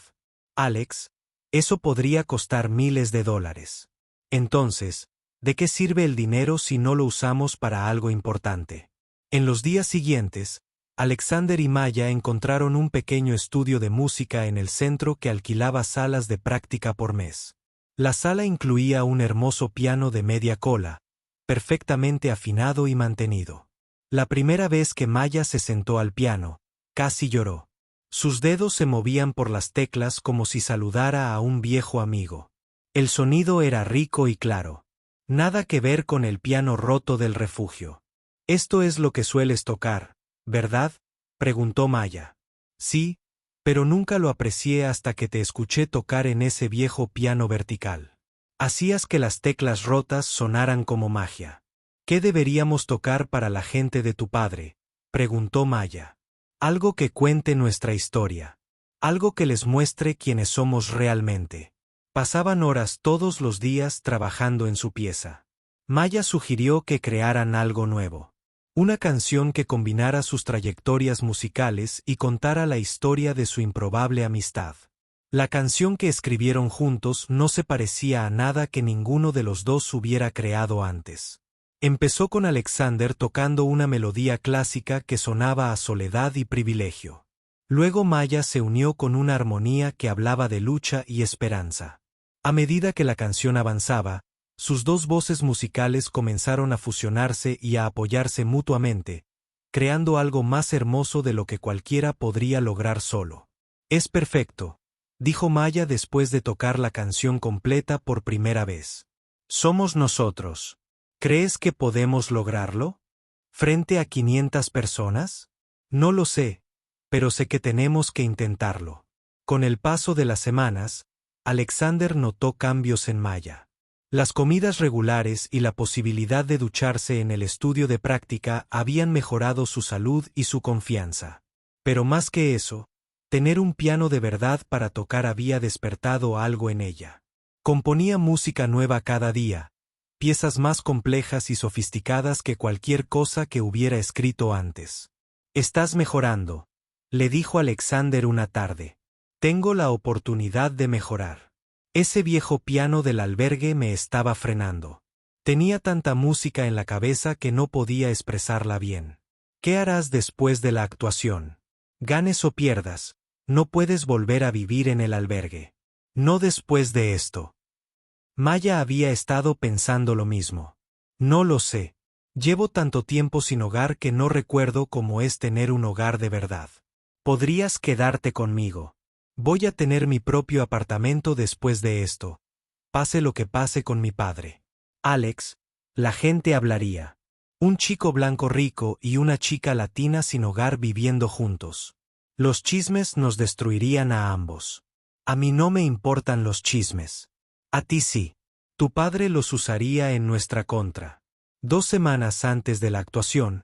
Alex, eso podría costar miles de dólares. Entonces, ¿de qué sirve el dinero si no lo usamos para algo importante? En los días siguientes, Alexander y Maya encontraron un pequeño estudio de música en el centro que alquilaba salas de práctica por mes. La sala incluía un hermoso piano de media cola, perfectamente afinado y mantenido. La primera vez que Maya se sentó al piano, casi lloró. Sus dedos se movían por las teclas como si saludara a un viejo amigo. El sonido era rico y claro. Nada que ver con el piano roto del refugio. «Esto es lo que sueles tocar, ¿verdad?», preguntó Maya. «Sí, pero nunca lo aprecié hasta que te escuché tocar en ese viejo piano vertical. Hacías que las teclas rotas sonaran como magia». «¿Qué deberíamos tocar para la gente de tu padre?», preguntó Maya. «Algo que cuente nuestra historia. Algo que les muestre quiénes somos realmente». Pasaban horas todos los días trabajando en su pieza. Maya sugirió que crearan algo nuevo. Una canción que combinara sus trayectorias musicales y contara la historia de su improbable amistad. La canción que escribieron juntos no se parecía a nada que ninguno de los dos hubiera creado antes. Empezó con Alexander tocando una melodía clásica que sonaba a soledad y privilegio. Luego Maya se unió con una armonía que hablaba de lucha y esperanza. A medida que la canción avanzaba, sus dos voces musicales comenzaron a fusionarse y a apoyarse mutuamente, creando algo más hermoso de lo que cualquiera podría lograr solo. «Es perfecto», dijo Maya después de tocar la canción completa por primera vez. «Somos nosotros. ¿Crees que podemos lograrlo? ¿Frente a 500 personas? No lo sé, pero sé que tenemos que intentarlo». Con el paso de las semanas, Alexander notó cambios en Maya. Las comidas regulares y la posibilidad de ducharse en el estudio de práctica habían mejorado su salud y su confianza. Pero más que eso, tener un piano de verdad para tocar había despertado algo en ella. Componía música nueva cada día, piezas más complejas y sofisticadas que cualquier cosa que hubiera escrito antes. «Estás mejorando», le dijo Alexander una tarde. «Tengo la oportunidad de mejorar. Ese viejo piano del albergue me estaba frenando. Tenía tanta música en la cabeza que no podía expresarla bien. ¿Qué harás después de la actuación? Ganes o pierdas, no puedes volver a vivir en el albergue. No después de esto». Maya había estado pensando lo mismo. «No lo sé. Llevo tanto tiempo sin hogar que no recuerdo cómo es tener un hogar de verdad. Podrías quedarte conmigo. Voy a tener mi propio apartamento después de esto. Pase lo que pase con mi padre. Alex, la gente hablaría. Un chico blanco rico y una chica latina sin hogar viviendo juntos. Los chismes nos destruirían a ambos. A mí no me importan los chismes. A ti sí. Tu padre los usaría en nuestra contra». 2 semanas antes de la actuación,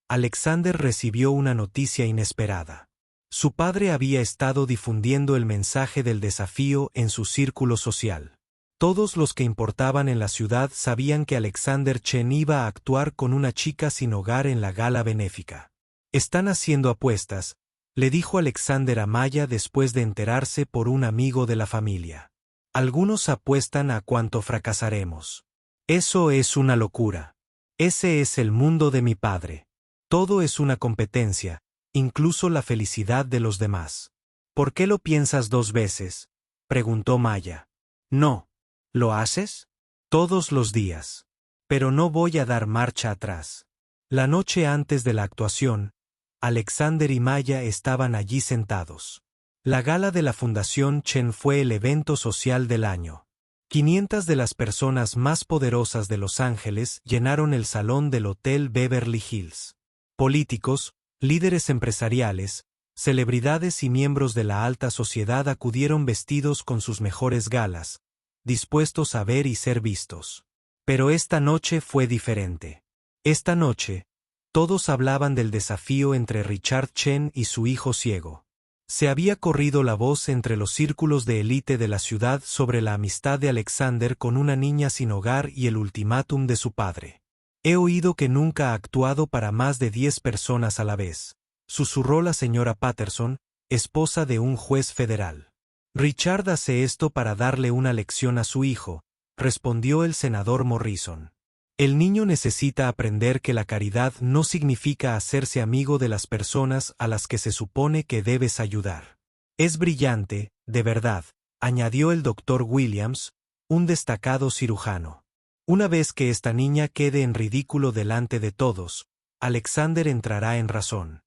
Alexander recibió una noticia inesperada. Su padre había estado difundiendo el mensaje del desafío en su círculo social. Todos los que importaban en la ciudad sabían que Alexander Chen iba a actuar con una chica sin hogar en la gala benéfica. «Están haciendo apuestas», le dijo Alexander a Maya después de enterarse por un amigo de la familia. «Algunos apuestan a cuánto fracasaremos. Eso es una locura. Ese es el mundo de mi padre. Todo es una competencia, incluso la felicidad de los demás». «¿Por qué lo piensas 2 veces?», preguntó Maya. «No. ¿Lo haces?». «Todos los días. Pero no voy a dar marcha atrás. La noche antes de la actuación, Alexander y Maya estaban allí sentados. La gala de la Fundación Chen fue el evento social del año. 500 de las personas más poderosas de Los Ángeles llenaron el salón del Hotel Beverly Hills. Políticos, líderes empresariales, celebridades y miembros de la alta sociedad acudieron vestidos con sus mejores galas, dispuestos a ver y ser vistos. Pero esta noche fue diferente. Esta noche, todos hablaban del desafío entre Richard Chen y su hijo ciego. Se había corrido la voz entre los círculos de élite de la ciudad sobre la amistad de Alexander con una niña sin hogar y el ultimátum de su padre. He oído que nunca ha actuado para más de 10 personas a la vez, susurró la señora Patterson, esposa de un juez federal. Richard hace esto para darle una lección a su hijo, respondió el senador Morrison. El niño necesita aprender que la caridad no significa hacerse amigo de las personas a las que se supone que debes ayudar. Es brillante, de verdad, añadió el doctor Williams, un destacado cirujano. Una vez que esta niña quede en ridículo delante de todos, Alexander entrará en razón.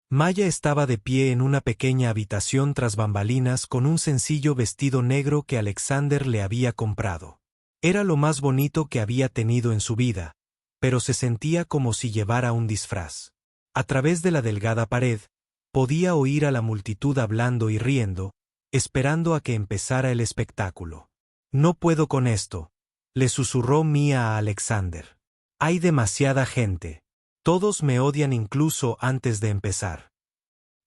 Maya estaba de pie en una pequeña habitación tras bambalinas con un sencillo vestido negro que Alexander le había comprado. Era lo más bonito que había tenido en su vida, pero se sentía como si llevara un disfraz. A través de la delgada pared, podía oír a la multitud hablando y riendo, esperando a que empezara el espectáculo. No puedo con esto, le susurró Mia a Alexander. Hay demasiada gente. Todos me odian incluso antes de empezar.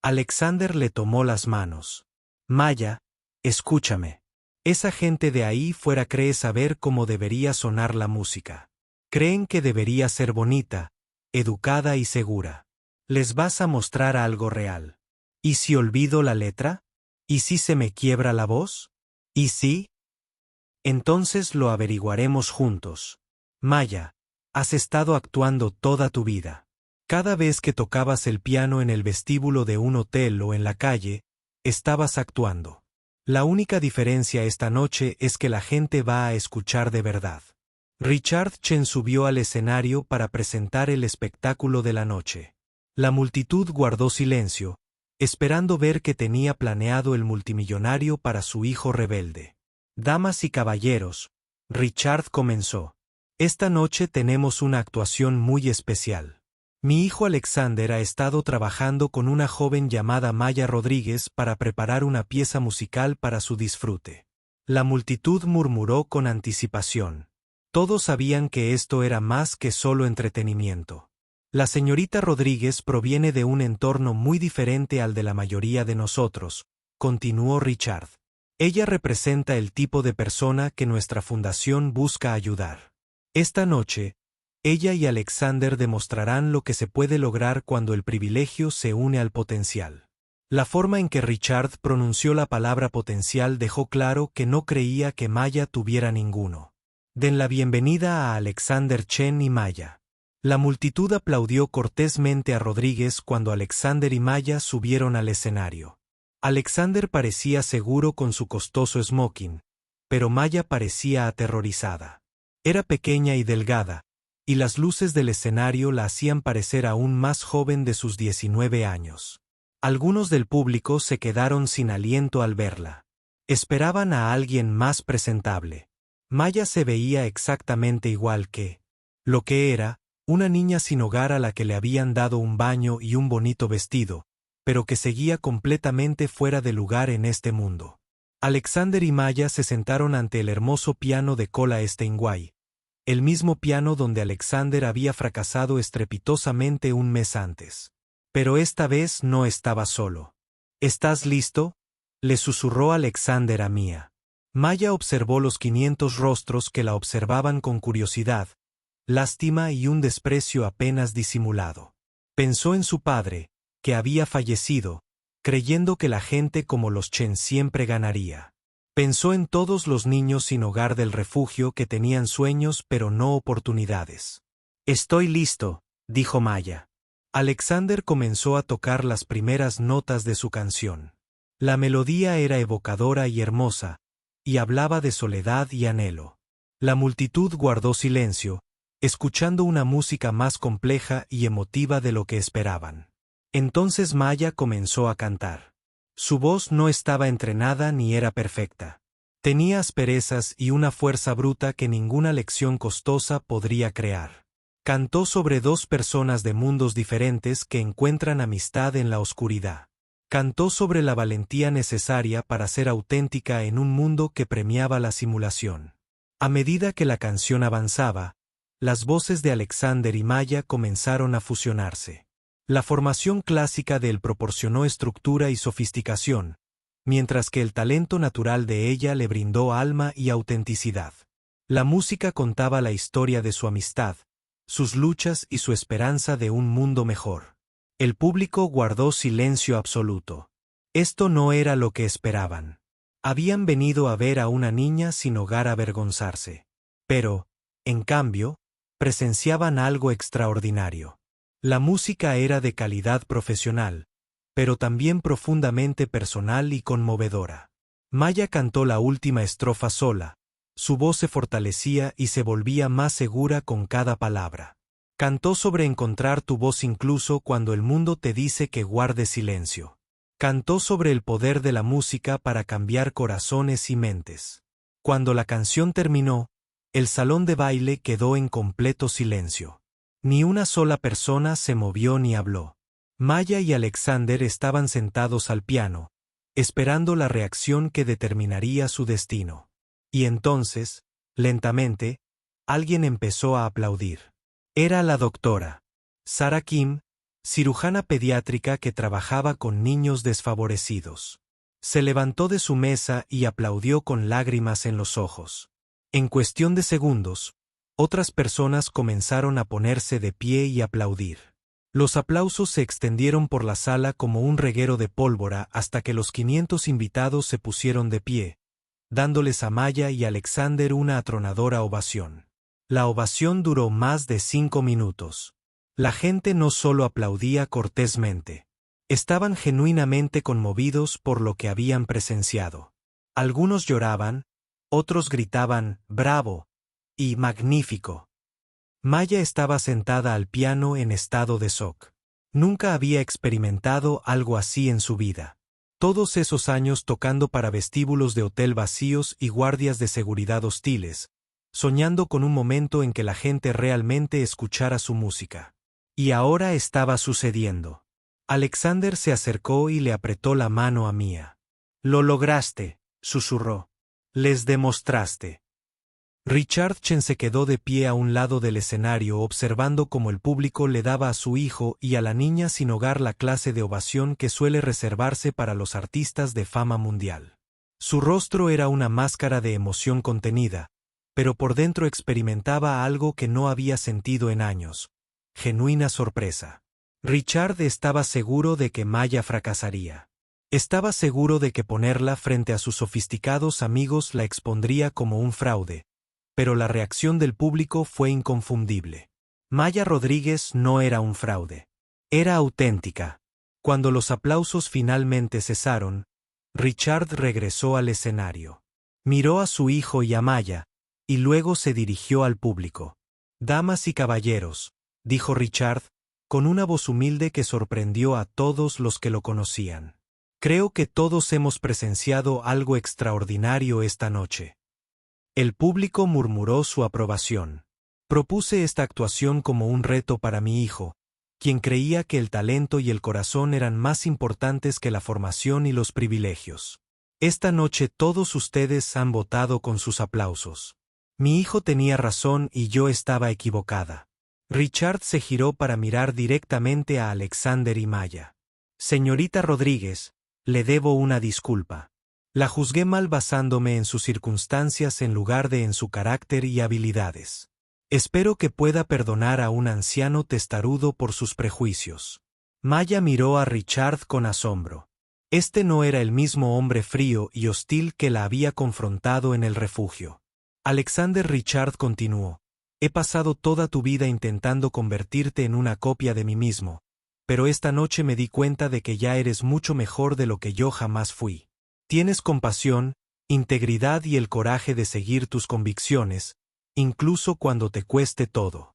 Alexander le tomó las manos. Maya, escúchame. Esa gente de ahí fuera cree saber cómo debería sonar la música. Creen que debería ser bonita, educada y segura. ¿Les vas a mostrar algo real? ¿Y si olvido la letra? ¿Y si se me quiebra la voz? ¿Y si? Entonces lo averiguaremos juntos. Maya, has estado actuando toda tu vida. Cada vez que tocabas el piano en el vestíbulo de un hotel o en la calle, estabas actuando. La única diferencia esta noche es que la gente va a escuchar de verdad. Richard Chen subió al escenario para presentar el espectáculo de la noche. La multitud guardó silencio, esperando ver qué tenía planeado el multimillonario para su hijo rebelde. Damas y caballeros, Richard comenzó. Esta noche tenemos una actuación muy especial. Mi hijo Alexander ha estado trabajando con una joven llamada Maya Rodríguez para preparar una pieza musical para su disfrute. La multitud murmuró con anticipación. Todos sabían que esto era más que solo entretenimiento. La señorita Rodríguez proviene de un entorno muy diferente al de la mayoría de nosotros, continuó Richard. Ella representa el tipo de persona que nuestra fundación busca ayudar. Esta noche, ella y Alexander demostrarán lo que se puede lograr cuando el privilegio se une al potencial. La forma en que Richard pronunció la palabra potencial dejó claro que no creía que Maya tuviera ninguno. Den la bienvenida a Alexander Chen y Maya. La multitud aplaudió cortésmente a Rodríguez cuando Alexander y Maya subieron al escenario. Alexander parecía seguro con su costoso smoking, pero Maya parecía aterrorizada. Era pequeña y delgada, y las luces del escenario la hacían parecer aún más joven de sus 19 años. Algunos del público se quedaron sin aliento al verla. Esperaban a alguien más presentable. Maya se veía exactamente igual que lo que era, una niña sin hogar a la que le habían dado un baño y un bonito vestido, pero que seguía completamente fuera de lugar en este mundo. Alexander y Maya se sentaron ante el hermoso piano de cola Steinway, el mismo piano donde Alexander había fracasado estrepitosamente un mes antes. Pero esta vez no estaba solo. ¿Estás listo?, le susurró Alexander a Mia. Maya observó los 500 rostros que la observaban con curiosidad, lástima y un desprecio apenas disimulado. Pensó en su padre, que había fallecido, creyendo que la gente como los Chen siempre ganaría. Pensó en todos los niños sin hogar del refugio que tenían sueños pero no oportunidades. Estoy listo, dijo Maya. Alexander comenzó a tocar las primeras notas de su canción. La melodía era evocadora y hermosa, y hablaba de soledad y anhelo. La multitud guardó silencio, escuchando una música más compleja y emotiva de lo que esperaban. Entonces Maya comenzó a cantar. Su voz no estaba entrenada ni era perfecta. Tenía asperezas y una fuerza bruta que ninguna lección costosa podría crear. Cantó sobre dos personas de mundos diferentes que encuentran amistad en la oscuridad. Cantó sobre la valentía necesaria para ser auténtica en un mundo que premiaba la simulación. A medida que la canción avanzaba, las voces de Alexander y Maya comenzaron a fusionarse. La formación clásica de él proporcionó estructura y sofisticación, mientras que el talento natural de ella le brindó alma y autenticidad. La música contaba la historia de su amistad, sus luchas y su esperanza de un mundo mejor. El público guardó silencio absoluto. Esto no era lo que esperaban. Habían venido a ver a una niña sin hogar avergonzarse. Pero, en cambio, presenciaban algo extraordinario. La música era de calidad profesional, pero también profundamente personal y conmovedora. Maya cantó la última estrofa sola. Su voz se fortalecía y se volvía más segura con cada palabra. Cantó sobre encontrar tu voz incluso cuando el mundo te dice que guardes silencio. Cantó sobre el poder de la música para cambiar corazones y mentes. Cuando la canción terminó, el salón de baile quedó en completo silencio. Ni una sola persona se movió ni habló. Maya y Alexander estaban sentados al piano, esperando la reacción que determinaría su destino. Y entonces, lentamente, alguien empezó a aplaudir. Era la doctora Sarah Kim, cirujana pediátrica que trabajaba con niños desfavorecidos. Se levantó de su mesa y aplaudió con lágrimas en los ojos. En cuestión de segundos, otras personas comenzaron a ponerse de pie y aplaudir. Los aplausos se extendieron por la sala como un reguero de pólvora hasta que los 500 invitados se pusieron de pie, dándoles a Maya y Alexander una atronadora ovación. La ovación duró más de 5 minutos. La gente no solo aplaudía cortésmente. Estaban genuinamente conmovidos por lo que habían presenciado. Algunos lloraban, otros gritaban «¡Bravo!» y «¡Magnífico!». Maya estaba sentada al piano en estado de shock. Nunca había experimentado algo así en su vida. Todos esos años tocando para vestíbulos de hotel vacíos y guardias de seguridad hostiles, soñando con un momento en que la gente realmente escuchara su música. Y ahora estaba sucediendo. Alexander se acercó y le apretó la mano a Mia. «Lo lograste», susurró. «Les demostraste». Richard Chen se quedó de pie a un lado del escenario observando cómo el público le daba a su hijo y a la niña sin hogar la clase de ovación que suele reservarse para los artistas de fama mundial. Su rostro era una máscara de emoción contenida, pero por dentro experimentaba algo que no había sentido en años: genuina sorpresa. Richard estaba seguro de que Maya fracasaría. Estaba seguro de que ponerla frente a sus sofisticados amigos la expondría como un fraude. Pero la reacción del público fue inconfundible. Maya Rodríguez no era un fraude. Era auténtica. Cuando los aplausos finalmente cesaron, Richard regresó al escenario. Miró a su hijo y a Maya, y luego se dirigió al público. «Damas y caballeros», dijo Richard, con una voz humilde que sorprendió a todos los que lo conocían. «Creo que todos hemos presenciado algo extraordinario esta noche». El público murmuró su aprobación. Propuse esta actuación como un reto para mi hijo, quien creía que el talento y el corazón eran más importantes que la formación y los privilegios. Esta noche todos ustedes han votado con sus aplausos. Mi hijo tenía razón y yo estaba equivocada. Richard se giró para mirar directamente a Alexander y Maya. «Señorita Rodríguez, le debo una disculpa. La juzgué mal basándome en sus circunstancias en lugar de en su carácter y habilidades. Espero que pueda perdonar a un anciano testarudo por sus prejuicios». Maya miró a Richard con asombro. Este no era el mismo hombre frío y hostil que la había confrontado en el refugio. Alexander Richard continuó: «He pasado toda tu vida intentando convertirte en una copia de mí mismo, pero esta noche me di cuenta de que ya eres mucho mejor de lo que yo jamás fui. Tienes compasión, integridad y el coraje de seguir tus convicciones, incluso cuando te cueste todo.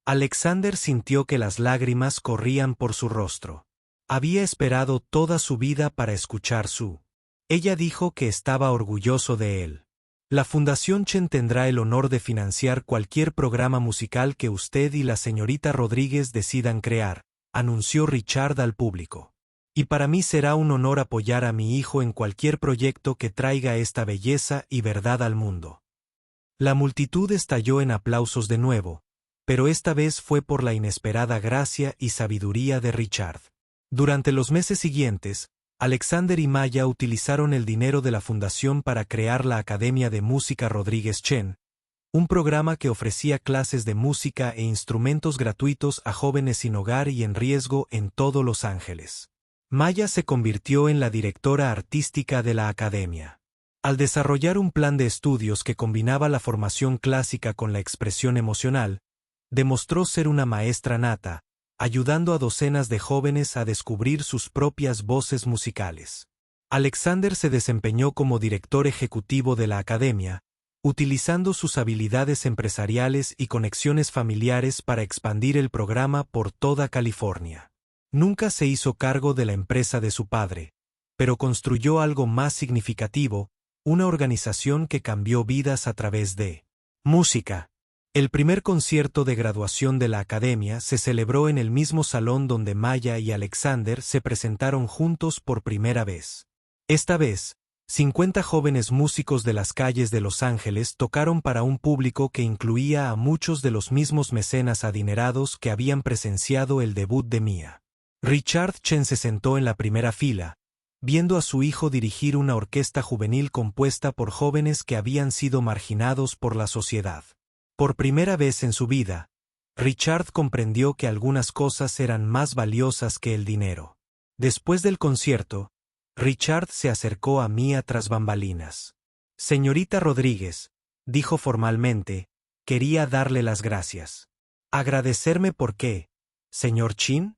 Alexander sintió que las lágrimas corrían por su rostro. Había esperado toda su vida para escuchar su. Ella dijo que estaba orgulloso de él. La Fundación Chen tendrá el honor de financiar cualquier programa musical que usted y la señorita Rodríguez decidan crear, anunció Richard al público. Y para mí será un honor apoyar a mi hijo en cualquier proyecto que traiga esta belleza y verdad al mundo. La multitud estalló en aplausos de nuevo, pero esta vez fue por la inesperada gracia y sabiduría de Richard. Durante los meses siguientes, Alexander y Maya utilizaron el dinero de la fundación para crear la Academia de Música Rodríguez Chen, un programa que ofrecía clases de música e instrumentos gratuitos a jóvenes sin hogar y en riesgo en todo Los Ángeles. Maya se convirtió en la directora artística de la academia. Al desarrollar un plan de estudios que combinaba la formación clásica con la expresión emocional, demostró ser una maestra nata, ayudando a docenas de jóvenes a descubrir sus propias voces musicales. Alexander se desempeñó como director ejecutivo de la academia, utilizando sus habilidades empresariales y conexiones familiares para expandir el programa por toda California. Nunca se hizo cargo de la empresa de su padre, pero construyó algo más significativo, una organización que cambió vidas a través de música. El primer concierto de graduación de la academia se celebró en el mismo salón donde Maya y Alexander se presentaron juntos por primera vez. Esta vez, 50 jóvenes músicos de las calles de Los Ángeles tocaron para un público que incluía a muchos de los mismos mecenas adinerados que habían presenciado el debut de Mia. Richard Chen se sentó en la primera fila, viendo a su hijo dirigir una orquesta juvenil compuesta por jóvenes que habían sido marginados por la sociedad. Por primera vez en su vida, Richard comprendió que algunas cosas eran más valiosas que el dinero. Después del concierto, Richard se acercó a Mia tras bambalinas. Señorita Rodríguez, dijo formalmente, quería darle las gracias. ¿Agradecerme por qué, señor Chin?